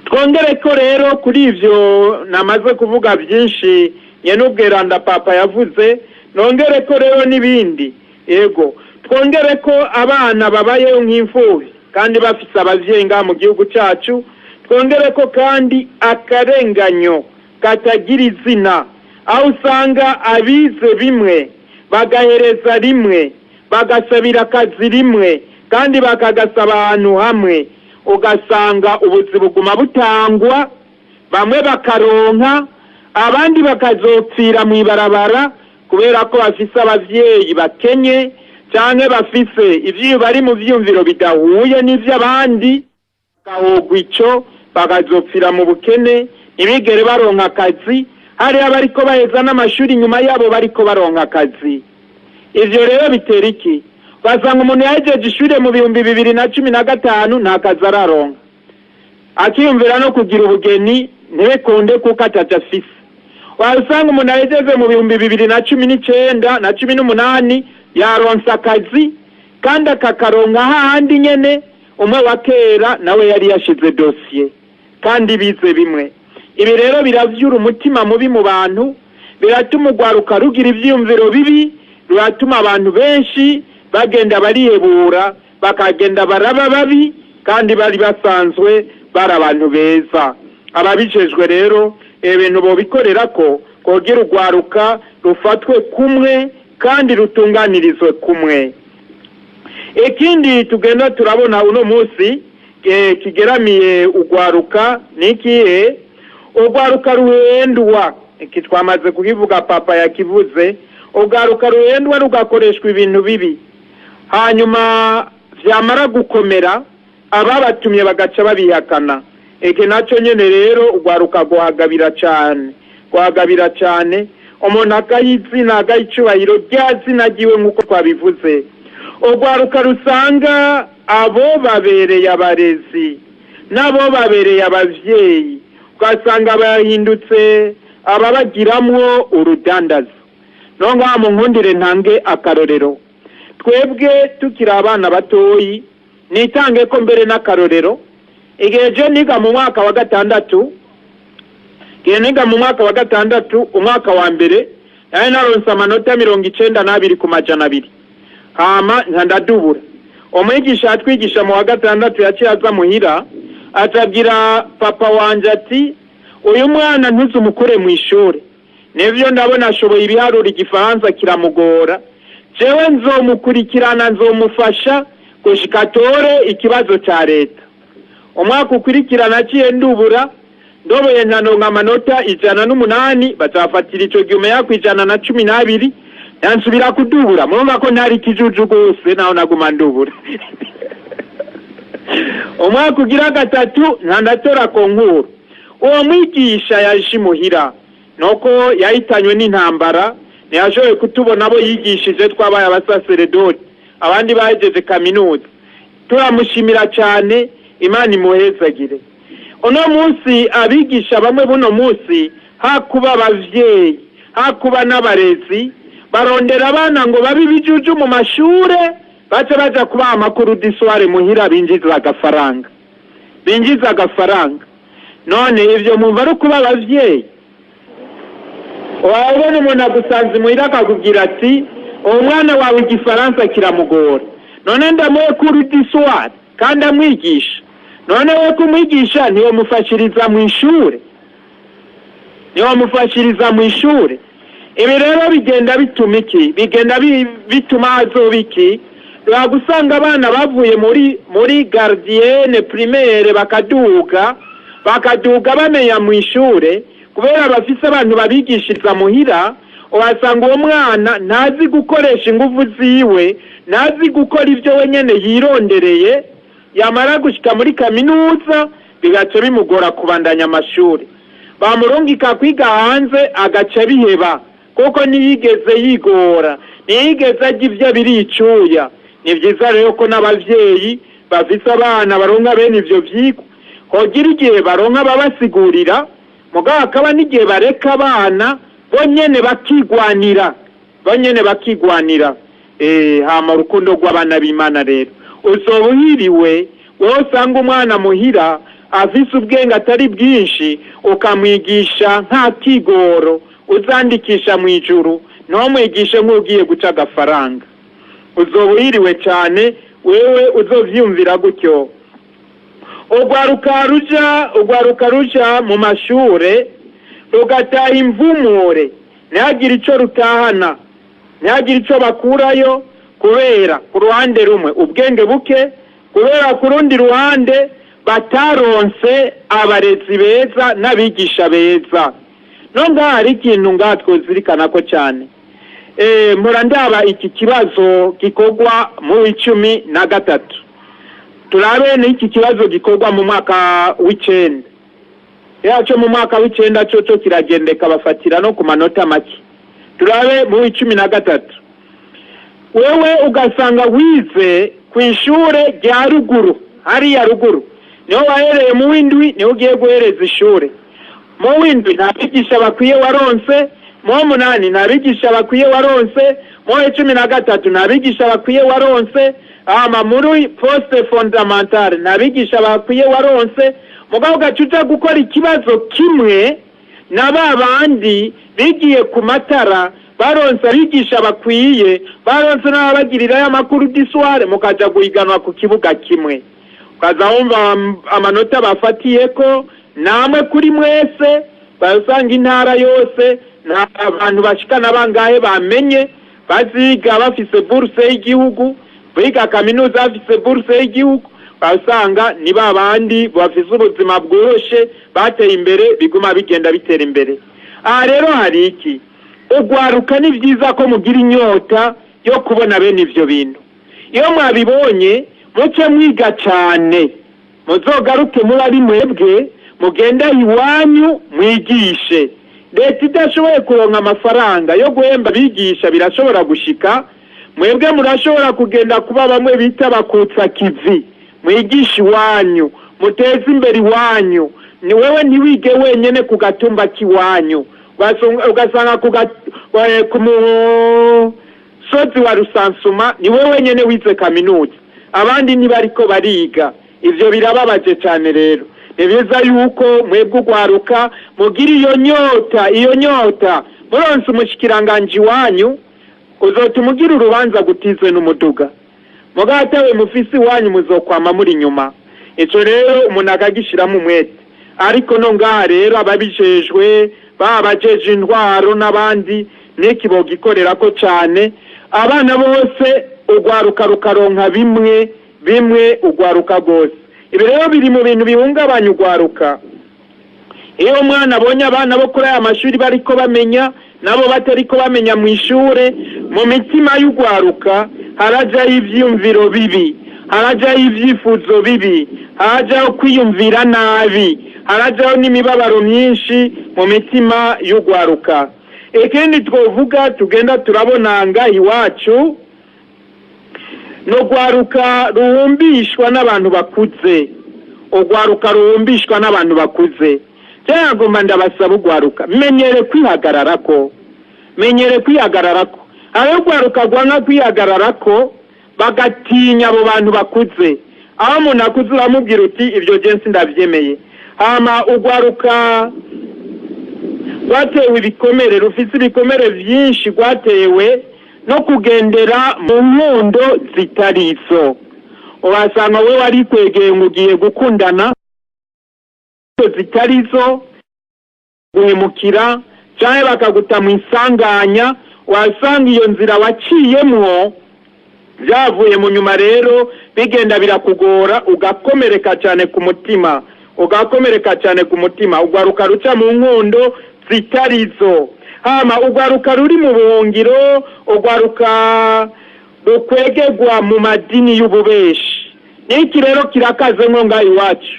Twongere ko rero kuri ivyo namaze kuvuga byinshi yenubweranda papa yavuze, nongere ko rero nibindi. Yego, twongere ko abana babayeho nk'imfuvyi kandi bafise abavyeyi ngaha mu gihugu cyacu. Twongere ko kandi akarenganyo katagira izina, aho usanga abize bimwe bagahereza rimwe, bagasabira akazi rimwe kandi bakagasaba ahantu hamwe, ugasanga ubuzi buguma butangwa, bamwe bakaronka abandi bakazopfira mu ibarabara kubera ko bafise abavyeyi bakenye canke bafise ivyo bari mu vyumviro bidahuye n'ivy'abandi, gahogwa ico bakazopfira mu bukene, ntibigere baronka akazi. Hari abariko baheza n'amashuri nyuma yabo bariko baronka akazi. Ivyo rero bitera iki? Basanga umuntu yahejeje ishure mu 2015 nta kazi araronka, akiyumvira no kugira ubugeni ntibekunde kuko atajafise. Wasanga umuntu yahejeje mu 2019 na 18 yaronse akazi kandi akakaronka hahandi nyene umwe wa kera nawe yari yashize dossier kandi bize bimwe. Ibi rero biravyura umutima mubi mu bantu, biratuma urwaruka rugira ivyiyumviro bibi, biratuma abantu benshi bagenda barihebura, bakagenda baraba babi kandi bari basanzwe bari abantu beza. Ababijejwe rero ibintu bo bikorera ko kugira urwaruka rufatwe kumwe kandi rutunganirizwe kumwe. Ikindi tugenda turabona uno munsi kigeramiye urwaruka nikihe? Urwaruka ruhendwa, iki twamaze kukivuga papa yakivuze. Urwaruka ruhendwa rugakoreshwa ibintu bibi, hanyuma vyamara gukomera ababatumye bagaca babihakana. Iki naco nyene rero urwaruka guhagabira cyane, umuntu akayizina agayicubahiro rya zina ryiwe nk'uko twabivuze. Urwaruka rusanga abo babereye abarezi n'abo babereye abavyeyi, ugasanga bahindutse ababagiramwo urudandazo. Nongo mu nkundire ntange akarorero. Twebwe tukiri abana batoyi, nitange ko mbere n'akarorero, igihe je niga mu mwaka wa gatandatu, umwaka wa mbere nari naronse amanota 92 ku majana 2, hama nkandadubura. umwigisha atwigisha mu wa gatandatu yaciye aza muhira atabwira papa wanje ati uyu mwana ntuzumukure mu ishuri, nivyo ndabona ashoboye ibiharuro igifaransa kiramugora, jewe nzomukurikirana nzomufasha gushika atore ikibazo ca leta. Umwaka ukurikirana aciye ndubura ndoboye ntanonka amanota 108, bazafatira ico gihe yako 112, yansubira kudubura. Murumva ko ntari kijuju gose naho naguma ndubura. Umwaka ugira gatatu ntandatora konkuru. Uwo mwigisha yaje muhira noko yahitanywe n'intambara, ntiyashoboye kutubona abo yigishije twabaye abasaseredoti, abandi bahejeje kaminuza. Turamushimira cyane, Imana imuhezagire. Uno munsi abigisha bamwe buno munsi hakuba abavyeyi hakuba n'abarezi barondera abana ngo babe ibijuju mu mashure baja kubaha amakuru d'histoire muhira binjiza agafaranga. None ivyo mumva ari kuba abavyeyi? Wabona umuntu agusanze muhira akakubwira ati uwo mwana wawe igifaransa kiramugora, none ndamuhe kuri d'histoire kandi amwigisha, none we kumwigisha niwo mufashiriza mu ishure. Ibi rero bigenda bituma iki? Bigenda bituma hazoba iki? Bagusanga abana bavuye muri gardienne primaire bakaduga bamenya mu ishure kubera bafise abantu babigishiriza muhira. Ubasanga uwo mwana ntazi gukoresha ingufu ziwe, ntazi gukora ibyo wenyene yirondereye, yamara gushika muri kaminuza bigaca bimugora kubandanya amashuri. Bamurungika kwiga hanze agaca biheba kuko niyigeze yigora, niyigeze ajya ivyo biricuya. Ni vyiza rero ko n'abavyeyi bafise abana baronka bene ivyo vyigwa hogira igihe baronka babasigurira, mugabo akaba n'igihe bareka abana bonyene bakigwanira. Hama urukundo rw'abana b'Imana rero uzoba uhiriwe wowe usanga umwana muhira afise ubwenge atari bwinshi, ukamwigisha nta kigoro, uzandikisha mu ijuru ntumwigishe nk'ugiye guca agafaranga. Uzoba uhiriwe cyane wewe uzovyumvira gutyo. Urwaruka ruja mu mashure rugataha imvumure, ntihagire ico rutahana, ntihagire ico bakurayo, kubera ku ruhande rumwe ubwenge buke, kubera ku rundi ruhande bataronse abarezi beza n'abigisha beza. Nonga hari ikintu ngatwo zirikana ko cyane. Mpora ndaba iki kibazo gikorwa mu 13. Turabe ni iki kibazo gikorwa mu mwaka w'icenda. Yaco mu mwaka w'icenda cyo kiragendeka bafatira no ku manota make. Turabe mu 13. Wewe ugasanga wize ku ishure rya ruguru, hari ya ruguru. Niho wahereye mu windwi niho ugiye guhereza ishure. Mu windwi nta bigisha bakwiye waronse, mu 8 nta bigisha bakwiye waronse, mu 13 nta bigisha bakwiye waronse, muri poste fondamentale nta bigisha bakwiye waronse. Mugabo gacuca gukora ikibazo kimwe na babandi bigiye ku matara baronse abigisha bakwiye, baronse n'abagirira y'amakuru d'histoire, mukaja guhiganwa ku kibuga kimwe. Ukaza wumva amanota bafatiyeko namwe kuri mwese, basanga intara yose na abantu bashikana bangahe bamenye, baziga bafise bourse y'igihugu, biga kaminuza bafise bourse y'igihugu, basanga ni babandi bafise ubuzima bworoshe bateye imbere, biguma bigenda bitera imbere. Aha rero hari iki? Ugwaruka ni vyiza ko mugira inyota yo kubona bene ivyo bintu. Iyo mwabibonye muce mwiga cyane, muzogaruke muri ari mwebwe mugenda iwanyu mwigishe. Leta idashoboye kuronka amafaranga yo guhemba bigisha birashobora gushika, mwebwe murashobora kugenda kuba bamwe bita bakutsa kivi, mwigisha iwanyu, muteze imbere iwanyu. Ni wewe ntiwige wenyene ku gatumba kiwanyu, ugasanga ku musozi wa Rusansuma ni wewe wenyene wize kaminuza, abandi ntibariko bariga. Ivyo birababaje cyane rero. Nibiza yuko mwebwe ugwaruka mugira iyo nyota muronse umushikiranganje wanyu uzotumugira urubanza gutizwe n'umuduga, mugatawe mufisi wanyu muzokwama muri nyuma. Ico rero umuntu akagishiramo umwete. Ariko no ngaha rero ababijejwe babajeje intwaro n'abandi neki bogikorera ko cyane abana bose ugwaruka rukaronka bimwe ugwaruka gose. Ibi rero biri mu bintu bihungabanya ugwaruka. Iyo umwana abonye abana bo kuri aya mashuri bariko bamenya nabo batariko bamenya mu ishure, mu mitima y'ugwaruka harajaho ivyumviro bibi, harajaho ivyifuzo bibi, harajaho kwiyumvira nabi, harajaho n'imibabaro myinshi mu mitima y'ugwaruka. Ikindi twovuga tugenda turabonanga iwacu no gwaruka ruhumbishwa n'abantu bakuze. Ugwaruka ruhumbishwa n'abantu bakuze. Cyangwa ndabasaba ugwaruka menyere kwihagararako. Aho ugwaruka gwanga kwihagararako bagatinya abo bantu bakuze. Aho umuntu akuze uramubwira uti ibyo jensi ndavyemeye. Hama ugwaruka rwatewe ibikomere, rufise ibikomere vyinshi rwatewe no kugendera mu nkundo zitarizo. Urasanga we wari kwegeye mugiye gukundana zitarizo, guhemukira canke bakaguta mu isanganya, wasanga iyo nzira waciyemwo byavuye mu nyuma rero bigenda birakugora ugakomereka cyane ku mutima. Ugwaruka ruca mu nkundo zitarizo. Hama ugwaruka ruri mu buhungiro, ugwaruka rukwegegwa mu madini y'ububeshi. Niki rero kirakaze ngo ngaho iwacu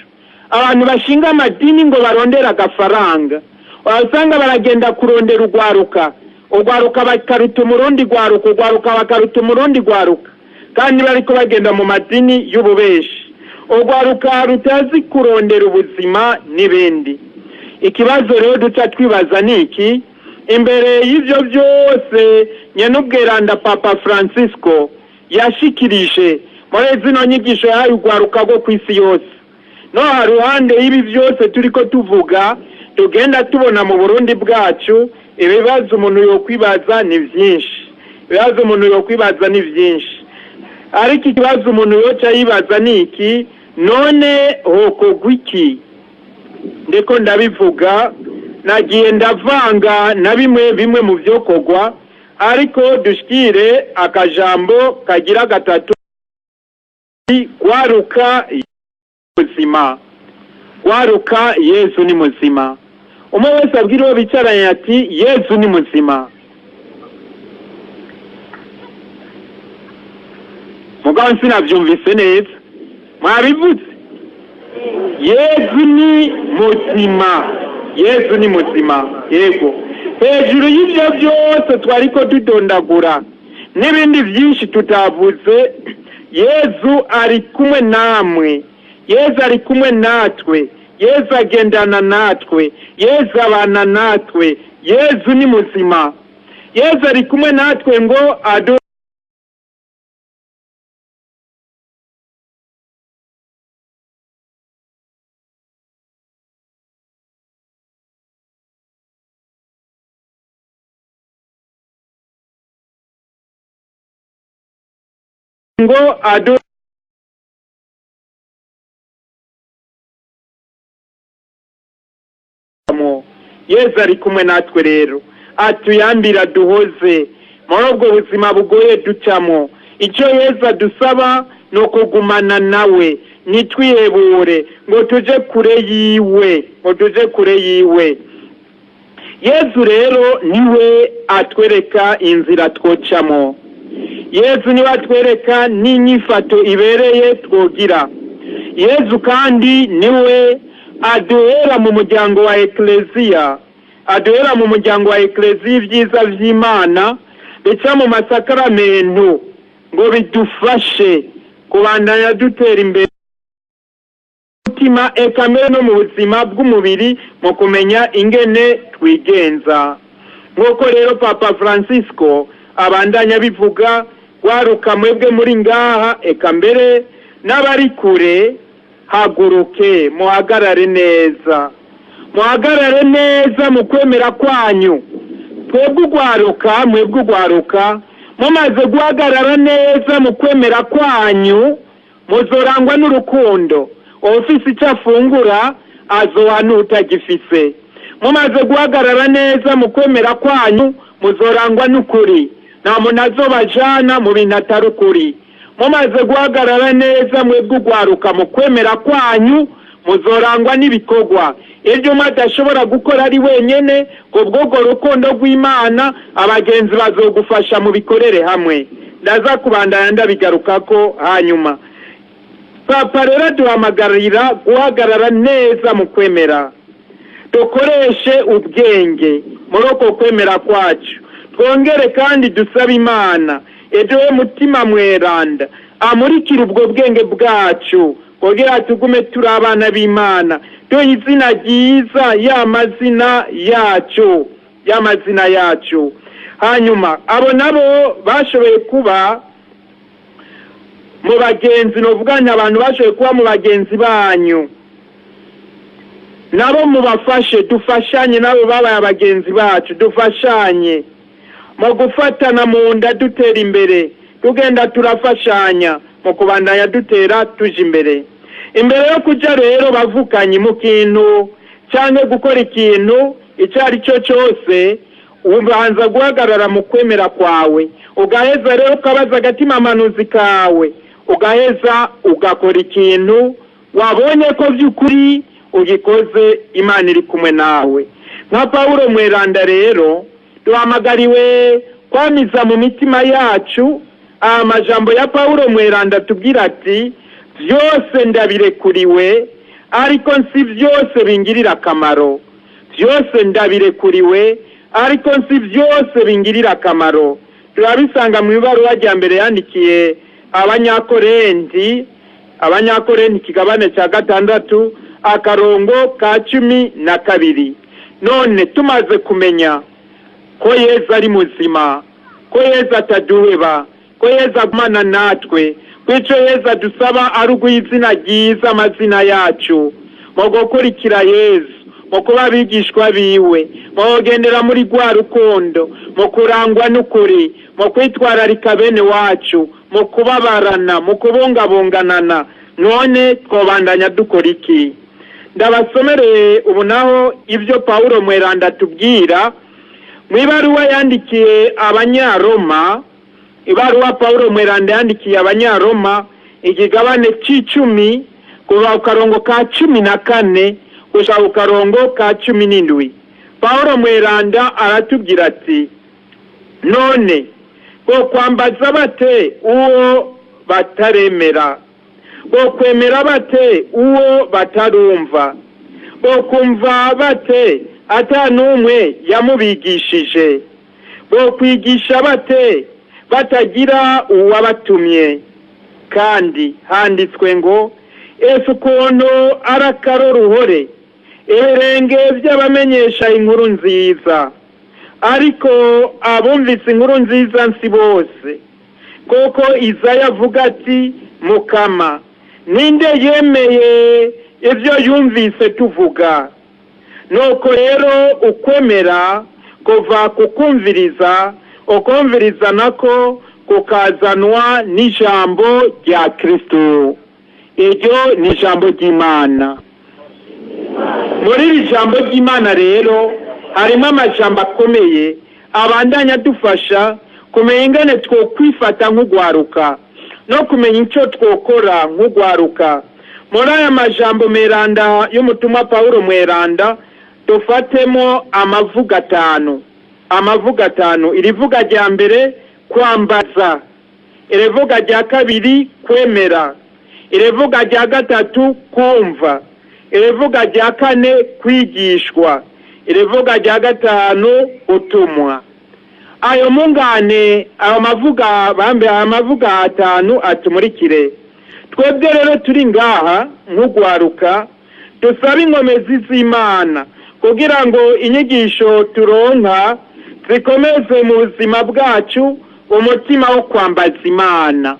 abantu bashinga amadini ngo barondera agafaranga, wasanga baragenda kurondera ugwaruka bakaruta umurundi gwaruka, kandi bariko bagenda mu madini y'ububeshi. Ugwaruka rutazi kurondera ubuzima n'ibindi. Ikibazo rero duca twibaza niki, imbere y'ivyo byose nyenubweranda Papa Francisco yashikirije muri zino nyigisho yahaye ugwaruka go kwisi yose. No haruhande y'ibi byose turiko tuvuga tugenda tubona mu Burundi bwacu, ibibazo umuntu yokwibaza ni vyinshi. Ariko ikibazo umuntu yoca yibaza niki, none hokogwa iki? Ndiko ndabivuga nagiye ndavanga na bimwe mu vyokogwa, ariko dushikire akajambo kagira gatatu: gwaruka Yesu ni muzima. Umwe wese abwira uwo bicaranye ati Yesu ni muzima. Mugabo sinavyumvise neza, mwabivuze? Yesu ni muzima. Yego, hejuru y'ivyo byose twariko tudondagura n'ibindi byinshi tutavuze, Yesu ari kumwe namwe, Yesu ari kumwe natwe, Yesu agendana natwe, Yesu abana natwe, Yesu ni muzima. Yesu ari kumwe natwe ngo Yesu ari kumwe natwe rero atuyambira duhoze muri ubwo buzima bugoye ducamo. Icyo Yesu adusaba ni ukugumana nawe, nitwihebure ngo tuje kure yiwe. Yesu rero niwe atwereka inzira twocamo. Yesu niwe atwereka n'inyifato ibereye twogira. Yesu kandi niwe aduhera mu muryango wa Ekleziya, ibyiza vy'Imana bica mu masakaramentu ngo bidufashe kubandanya dutera imbere mutima ekamere no mu buzima bw'umubiri mu kumenya ingene twigenza. Nk'uko rero Papa Francisco abandanya bivuga, gwaruka mwebwe muri ngaha eka mbere n'abari kure, haguruke muhagarare neza mu kwemera kwanyu. Mwebwe ugwaruka mumaze guhagarara neza mu kwemera kwanyu muzorangwa n'urukundo. Ufise icyo afungura azoha n'utagifise. Mumaze guhagarara neza mu kwemera kwanyu muzorangwa n'ukuri, nta muntu azobajana mu bintu atari ukuri. Mumaze guhagarara neza mwebwe ugwaruka mu kwemera kwanyu muzorangwa n'ibikorwa. Ibyo adashobora gukora ari wenyene, kubw'ubwo rukundo rw'Imana abagenzi bazogufasha mu bikorere hamwe. Ndaza kubandanya ndabigarukako hanyuma. Papa rero duhamagarira guhagarara neza mu kwemera. Dukoreshe ubwenge muri uko kwemera kwacu. Twongere kandi dusaba Imana ejowe mutima mweranda amurikira ubwo bwenge bwacu kugira tugume turi abana b'Imana. Duhe izina ryiza y'amazina yacu. Hanyuma abo nabo bashoboye kuba mu bagenzi, novuganya abantu bashoboye kuba mu bagenzi banyu, nabo mubafashe, dufashanye nabo babaye abagenzi bacu, dufashanye mu gufatana mu nda dutera imbere, tugenda turafashanya mu kubandanya dutera tuje imbere. Imbere yo kuja rero bavukanye mu kintu cyangwa gukora ikintu icyo ari cyo cyose, ubanza guhagarara mu kwemera kwawe, ugaheza rero ukabaza agatima manuzi kawe, ugaheza ugakora ikintu wabonye ko by'ukuri ugikoze Imana iri kumwe nawe. Nka Paulo mweranda rero duhamagariwe kwamiza mu mitima yacu amajambo ya Paulo mweranda tubwira ati byose ndabirekuriwe ariko si byose bingirira akamaro. Byose ndabirekuriwe ariko si byose bingirira akamaro. Turabisanga mu ibaruwa rya mbere yandikiye Abanyakorenti kigabane cya 6 akarongo ka 12. None tumaze kumenya ko Yesu ari muzima, ko Yesu ataduheba, ko Yesu agumana natwe, kwico Yesu dusaba ari ugw'izina ryiza amazina yacu, mu gukurikira Yesu, mu kuba abigishwa biwe, mu kugendera muri rwa rukundo, mu kurangwa n'ukuri, mu kwitwararika bene wacu, mu kubabarana, mu kubungabunganana. None twobandanya dukora iki? Ndabasomere ubu naho ibyo Paulo mweranda tubwira mu ibaruwa yandikiye Abanyaroma. Ibaruwa Paulo mweranda yandikiye Abanyaroma ikigabane c'10 kuva ku karongo ka 14 gushaka ku karongo ka 17. Paulo mweranda aratubwira ati, none ko kwambaza bate uwo bataremera, ko kwemera bate uwo batarumva, ko kumva bate atanumwe yamubigishije, ko kwigisha bate batagira uwabatumye. Kandi handitswe ngo Yesu ukuntu arakaroruhore ibirenge by'abamenyesha inkuru nziza, ariko abumvise inkuru nziza nsi bose. Koko Izaya avuga ati, Mukama ninde yemeye ibyo yumvise tuvuga? Nuko rero ukwemera kuva kukumviriza, ukumviriza nako kukazanwa n'ijambo rya Kristo. Iryo ni ijambo ry'Imana. Muri iri jambo ry'Imana rero harimo amajambo akomeye abandanya dufasha kumenya ingene twokwifata nk'ugwaruka no kumenya icyo twokora nk'ugwaruka. Muri aya majambo meranda y'umutumwa Paulo mweranda dufatemo amavuga 5. Irivuga rya mbere kwambaza, irivuga rya kabiri kwemera, irivuga rya gatatu kumva, irivuga rya kane kwigishwa, irivuga rya gatanu utumwa. Ayo mungane amavuga 5 atumurikire. Twebwe rero turi ngaha nk'ugwaruka dusaba ingomezi z'Imana kugira ngo inyigisho turonka zikomeze mu buzima bwacu umutima wo kwambaza Imana.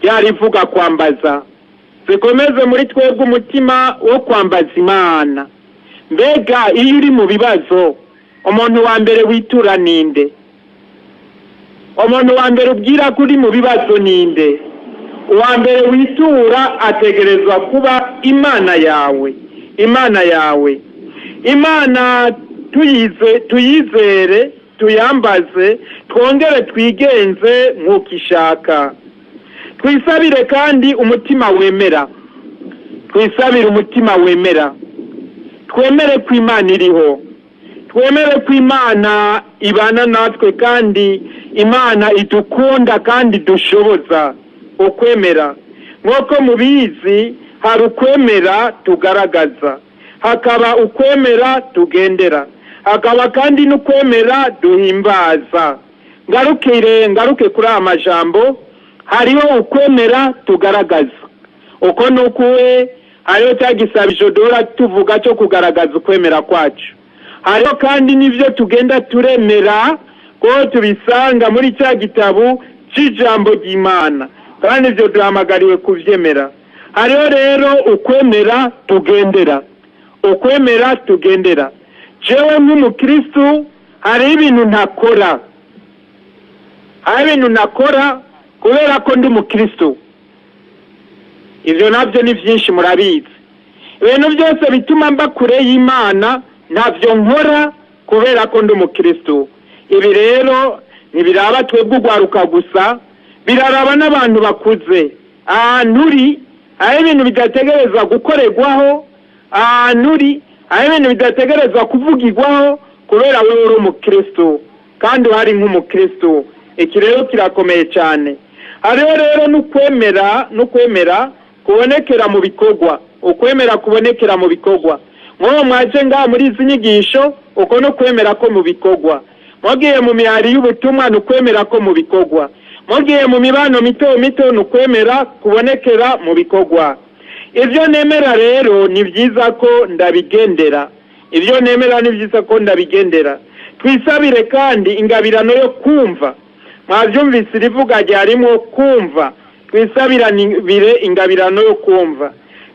Ryarivuga kwambaza zikomeze muri twebwe umutima wo kwambaza Imana. Mbega iyo uri mu bibazo umuntu wa mbere witura ninde? umuntu wa mbere ubwira ko uri mu bibazo ninde? Uwa mbere witura ategerezwa kuba Imana yawe. Imana yawe, Imana tuyizere, tuyambaze, twongere twigenze nk'uko ishaka. Twisabire kandi umutima wemera. Twisabire umutima wemera. Twemere ko Imana iriho. Twemere ko Imana ibana natwe kandi Imana idukunda kandi dushoboza. Ukwemera, nk'uko mubizi, hari ukwemera tugaragaza, hakaba ukwemera tugendera, hakaba kandi n'ukwemera duhimbaza. Ngaruke kuri aya majambo. Hariho ukwemera tugaragaza. Uko nukuwe, hariho cya gisabisho duhora tuvuga cyo kugaragaza ukwemera kwacu. Hariho kandi n'ivyo tugenda turemera ko tubisanga muri cya gitabo cy'ijambo ry'Imana, kandi ivyo duhamagariwe kuvyemera. Hariho rero ukwemera tugendera. Ukwemera tugendera. Jewe nk'umukristo hari ibintu ntakora. Hari ibintu nakora kubera ko ndi umukristo. Ivyo navyo ni vyinshi murabizi. Ibintu byose bituma mba kure y'Imana ntavyo nkora kubera ko ndi umukristo. Ibi rero ntibiraba twebwe ugwaruka gusa, biraraba n'abantu bakuze. Nturi hari ibintu bidategerezwa gukorerwaho, nturi hari ibintu bidategerezwa kuvugirwaho kubera wewe uri umukristo kandi wari nk'umukristo. Iki rero kirakomeye cyane. Hariho rero n'ukwemera kubonekera mu bikorwa. Ukwemera kubonekera mu bikorwa. Mwoho mwaje ngaha muri izi nyigisho, uko no kwemera ko mu bikorwa. Mwagiye mu mihari y'ubutumwa n'ukwemera ko mu bikorwa. Mwagiye mu mibano mito n'ukwemera kubonekera mu bikorwa. Ivyo nemera rero ni vyiza ko ndabigendera. Ivyo nemera ni vyiza ko ndabigendera. Twisabire kandi ingabirano yo kumva. Mwavyumvise rivuga ryarimo kumva. Twisabire ingabirano yo kumva.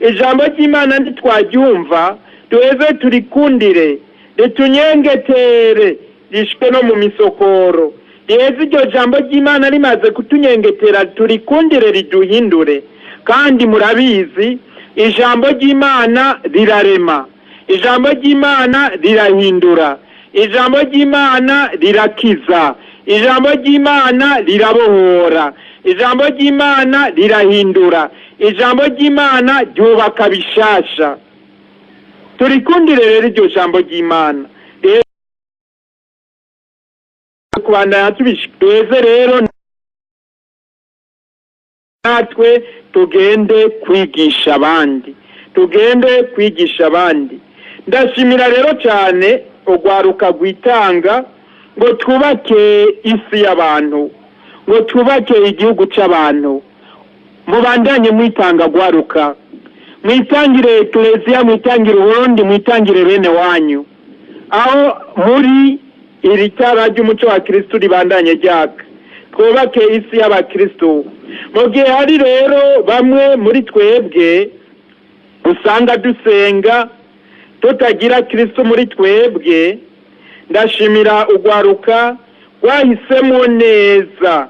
Ijambo ry'Imana ntitwaryumva, tuweze turikundire, ritunyengetere, rishwe no mu misokoro. Riheze iryo jambo ry'Imana rimaze kutunyengetera, turikundire riduhindure. Kandi murabizi, ijambo ry'Imana rirarema, ijambo ry'Imana rirahindura, ijambo ry'Imana rirakiza, ijambo ry'Imana rirabohora, ijambo ry'Imana rirahindura, ijambo ry'Imana ryubaka bishasha. Turikundire rero iryo jambo ry'Imana. Kubandanya tubishweze rero natwe tugende kwigisha abandi. Tugende kwigisha abandi. Ndashimira rero cyane ugwaruka gwitanga ngo twubake isi y'abantu, ngo twubake igihugu cy'abantu. Mubandanye mwitanga gwaruka. Mwitangire Ecclesia, mwitangire Uburundi, mwitangire bene wanyu. Aho muri iri tara ry'umuco wa Kristo ribandanye ryaka. Twubake isi y'abakristo. Mu gihe hari rero bamwe muri twebwe usanga dusenga tutagira Kristo muri twebwe, ndashimira ugwaruka rwahisemo neza,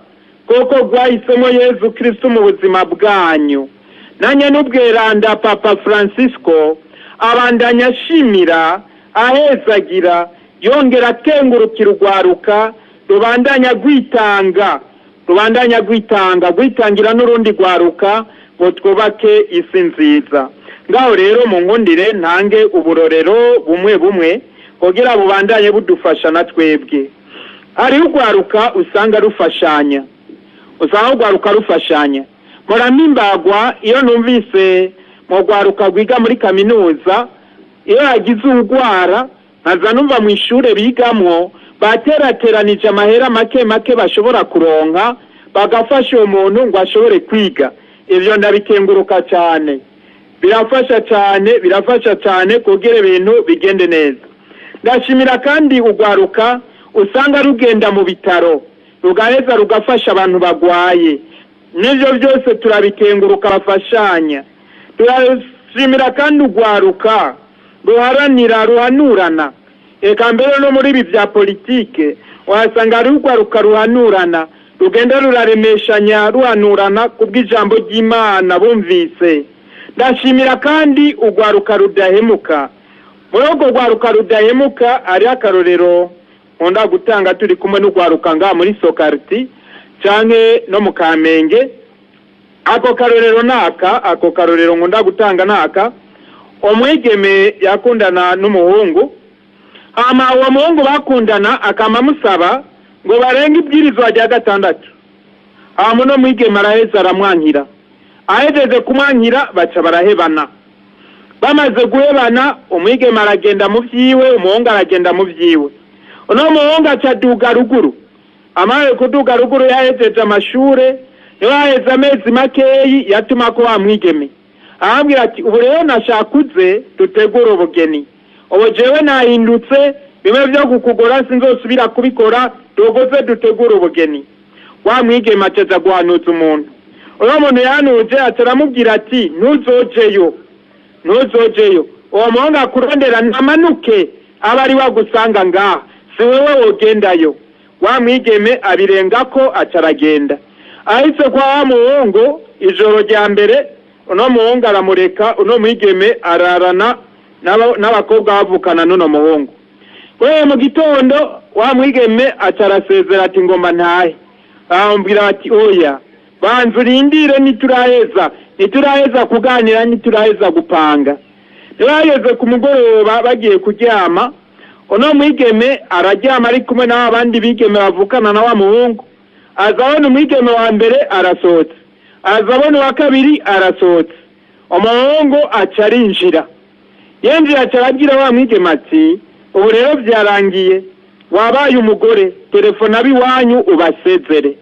koko rwahisemo Yezu Kristo mu buzima bwanyu. Nanye n'ubweranda Papa Francisco abandanya ashimira, ahezagira, yongera akengurukira ugwaruka rubandanya gwitangira n'urundi gwaruka ngo twubake isi nziza. Ngaho rero mu nkundire ntange uburorero bumwe kugira bubandanye budufasha na twebwe. Hari ugwaruka usanga rufashanya, muramimbagwa iyo numvise mu gwaruka gwiga muri kaminuza, iyo yagize urwara nkaza numva mu ishure bigamwo baterateranije amahera make bashobora kuronka bagafasha uwo muntu ngo ashobore kwiga. Ivyo ndabikenguruka cyane, birafasha cyane kugira ibintu bigende neza. Ndashimira kandi ugwaruka usanga rugenda mu bitaro rugaheza rugafasha abantu bagwaye. N'ivyo byose turabikenguruka bafashanya. Turashimira kandi ugwaruka ruhanurana. Eka mbere no muri ibi bya politike wasanga ari ugwaruka ruhanurana rugenda ruraremeshanya ruhanurana kubw'ijambo ry'Imana bumvise. Ndashimira kandi urwaruka rudahemuka. Muri urwo rwaruka rudahemuka ari akarorero nkunda gutanga turi kumwe n'urwaruka ngaha muri Sokarti canke no mu Kamenge. Ako karorero nkunda gutanga naka, umwigeme yakundana n'umuhungu, hama uwo muhungu bakundana akama musaba ngo barenge ibwirizwa rya 6. hama no mwigeme araheza aramwankira, ahejeje kumwankira baca barahebana. Bamaze guhebana umwigeme aragenda mu vyiwe, umuhungu aragenda mu vyiwe. Uno muhungu aca duga ruguru, amaze kuduga ruguru yahejeje amashure, yaheze amezi makeyi yatuma ko wa mwigeme arambwira ati ubu rero nashaka dutegura ubugeni, ubu jewe nahindutse, bimwe byo kukugora sinzosubira kubikora, tugoze dutegura ubugeni. Wa mwigeme acaza guhanuza umuntu, uwo muntu yanuje ataramubwira ati ntuzojeyo. Uwo muhungu akurondera namanuke abari wagusanga ngaha, si wewe wogendayo. Wa mwigeme abirengako acaragenda. Ahise kwa wa muhungu ijoro rya mbere, uno muhungu aramureka, uno mwigeme ararana n'abakobwa bavukana n'uno muhungu. Kwe mu gitondo wa mwigeme acarasezera ati ngomba ntahe. Arambwira ati oya, banza urindire nituraheza kuganira, nituraheza gupanga. Turaheze ku mugoroba bagiye kuryama, uno mwigeme araryama ari kumwe n'abandi bigeme bavukana na wa muhungu. Azabona umwigeme wa mbere arasohotse, azabona wa kabiri arasohotse, umuhungu aca arinjira. Yenjira aca aragira wa mwigeme ati ubu rero byarangiye, wabaye umugore, telefone abiwanyu ubasezere.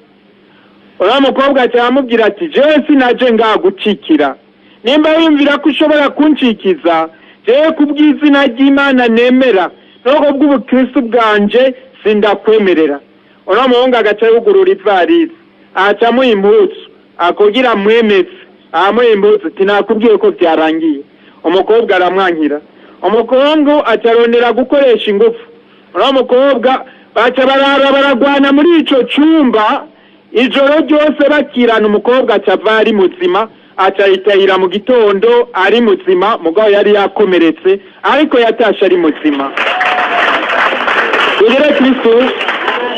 Uriya mukobwa aca aramubwira ati jewe sinaje ngaha gucikira, nimba wiyumvira ko ushobora kuncikiza, jewe kubw'izina ry'Imana nemera n'ubwo bw'ubukristo bwanje sindakwemerera. Uriya muhungu agaca yugurura ivarisi, aca amuha impuzu akugira mwemeze, amuha impuzu ati nakubwiye ko byarangiye. Umukobwa aramwankira, umuhungu aca arondera gukoresha ingufu. Uriya mukobwa baca baragwana muri ico cumba ijoro ryose bakirana. Umukobwa aca ava ari muzima, aca yitahira mu gitondo ari muzima, mugabo yari yakomeretse ariko yatashe ari muzima. Ugire Kristo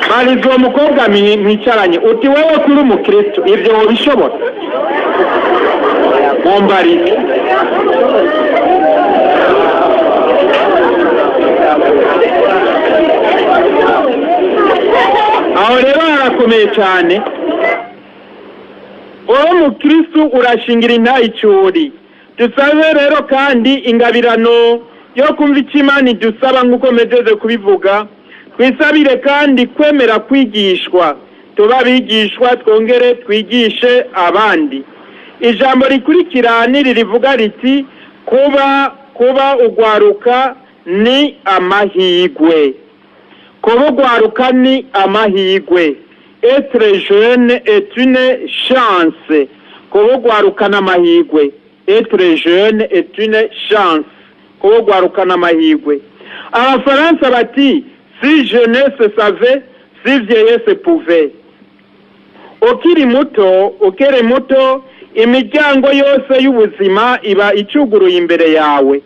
barizo uwo mukobwa mwicaranye uti wewe kuri umukristo ibyo wobishobora? Mumbarike. Aho rero harakomeye cyane. Uwo mukristo urashingira intayi icuri. Dusabe rero kandi ingabirano yo kumva icyo Imana idusaba nk'uko mejeze kubivuga. Twisabire kandi kwemera kwigishwa, tuba abigishwa twongere twigishe abandi. Ijambo rikurikira rivuga riti kuba ugwaruka ni amahigwe. Kuba ugwaruka ni amahigwe. Être jeune est une chance. Kuba ugwaruka n'amahigwe. Être jeune est une chance. Kuba ugwaruka n'amahigwe. Abafaransa bati si jeunesse savait, si vieillesse pouvait. Ukiri muto, imiryango yose y'ubuzima iba icuguruye imbere yawe.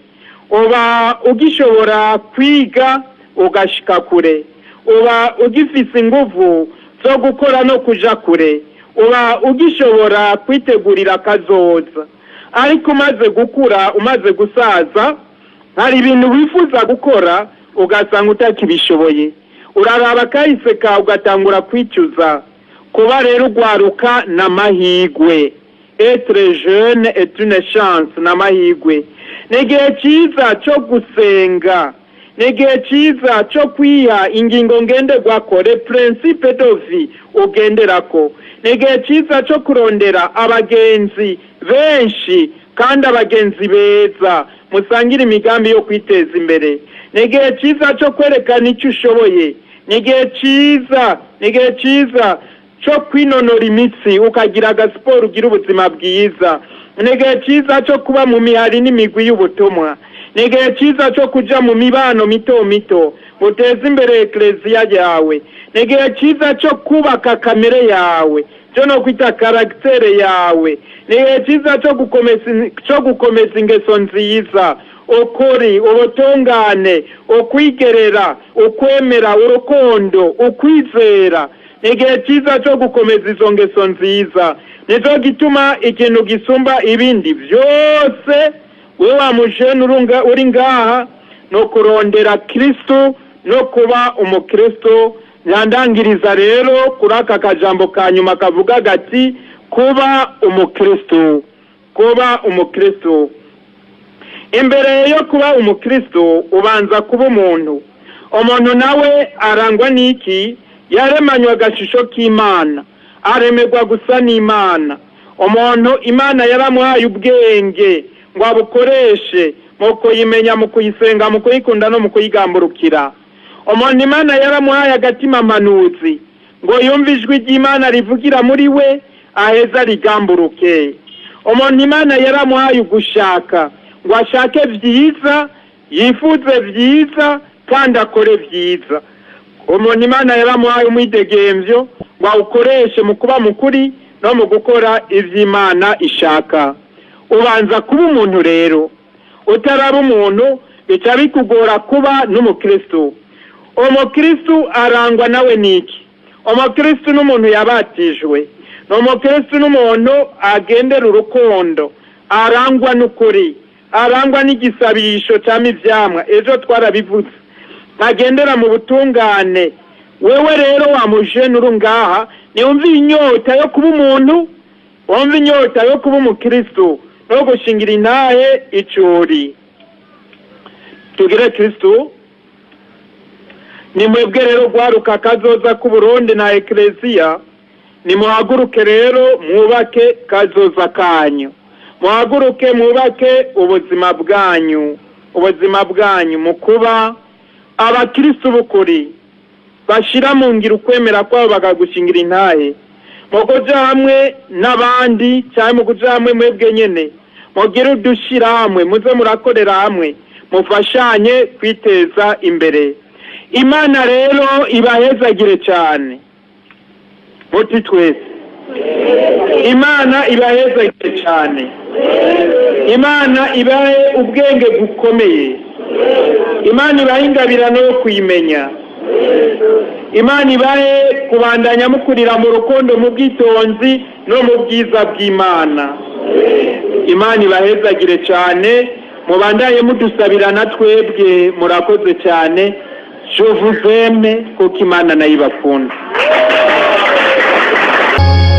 Uba ugishobora kwiga ugashika kure. Uba ugifise inguvu zo gukora no kuja kure. Uba ugishobora kwitegurira kazoza. Ariko umaze gukura, umaze gusaza, hari ibintu wifuza gukora ugasanga utakibishoboye. Uraraba kahise ka ugatangura kwicuza. Kuba rero ugwaruka n'amahigwe. Être jeune est une chance, n'amahigwe. N'igihe cyiza cyo gusenga, n'igihe cyiza cyo kwiha ingingo ngenderwako, le principe de vie ugenderako. N'igihe cyiza cyo kurondera abagenzi benshi kandi abagenzi beza musangira imigambi yo kwiteza imbere. N'igihe cyiza cyo kwerekana icyo ushoboye. N'igihe cyiza cyo kwinonora imitsi ukagira agasiporo ugira ubuzima bwiza. N'igihe cyiza cyo kuba mu mihari n'imigwi y'ubutumwa. ni igihe cyiza cyo kujya mu mibano mito mito muteze imbere ekereziya yawe, ni igihe cyiza cyo kubaka kamere yawe, cyo no kwita karagitere yawe, ni igihe cyiza cyo gukomeza ingeso nziza, ukuri, ubutungane, ukwigerera, ukwemera, urukundo, ukwizera. Ni igihe cyiza cyo gukomeza izo ngeso nziza. Nicyo gituma ikintu gisumba ibindi byose we wa mujene uri ngaha no kurondera Kristo no kuba umukristo. Nyandangiriza rero kuri aka kajambo ka nyuma kavuga gati kuba umukristo, kuba umukristo. Imbere yo kuba umukristo ubanza kuba umuntu nawe arangwa n'iki? Yaremanywe agashusho k'Imana, aremerwa gusa n'Imana. Umuntu Imana yaramuhaye ubwenge ngo abukoreshe mu kuyimenya, mu kuyisenga, mu kuyikunda no mu kuyigamburukira. Umuntu Imana yaramuhaye agatima manuzi ngo yumve ijwi ry'Imana rivugira muri we aheza rigamburuke. Umuntu Imana yaramuhaye ugushaka ngo ashake byiza, yifuze byiza kandi akore byiza. Umuntu Imana yaramuhaye umwidegemvyo ngo awukoreshe mu kuba mukuri no mu gukora ivy'Imana ishaka. Ubanza kuba umuntu rero. Utaraba umuntu bica bikugora kuba n'umukristo. Umukristo arangwa nawe niki? Umukristo n'umuntu yabatijwe. Umukristo n'umuntu agendera urukundo, arangwa n'ukuri, arangwa n'igisabisho cyangwa ivyamwa. Ejo twarabivuze, agendera mu butungane. Wewe rero wa mujene uri ngaha niwumva inyota yo kuba umuntu, wumva inyota yo kuba umukristo no gushingira intahe icuri. Tugire Kristo. Ni mwebwe rero gwaruka kazoza ku Burundi na ekereziya, nimuhaguruke rero mwubake kazoza kanyu, muhaguruke mwubake ubuzima bwanyu, ubuzima bwanyu mu kuba abakristo b'ukuri bashira mu ngiro ukwemera kwabo bakagushingira intahe, mu kuja hamwe n'abandi cyangwa mu kuja hamwe mwebwe nyene, mugire udushira hamwe, muze murakorera hamwe, mufashanye kwiteza imbere. Imana rero ibahezagire cyane muti twese. Imana ibahezagire cyane. Imana ibahe ubwenge bukomeye. Imana ibahe ingabirano yo kuyimenya. Imana ibahe kubandanya mukurira mu rukundo, mu bwitonzi no mu bwiza bw'Imana. Imana ibahezagire cyane, mubandanye mudusabira na twebwe. Murakoze cyane. Je vous aime kuko Imana nayo ibakunda.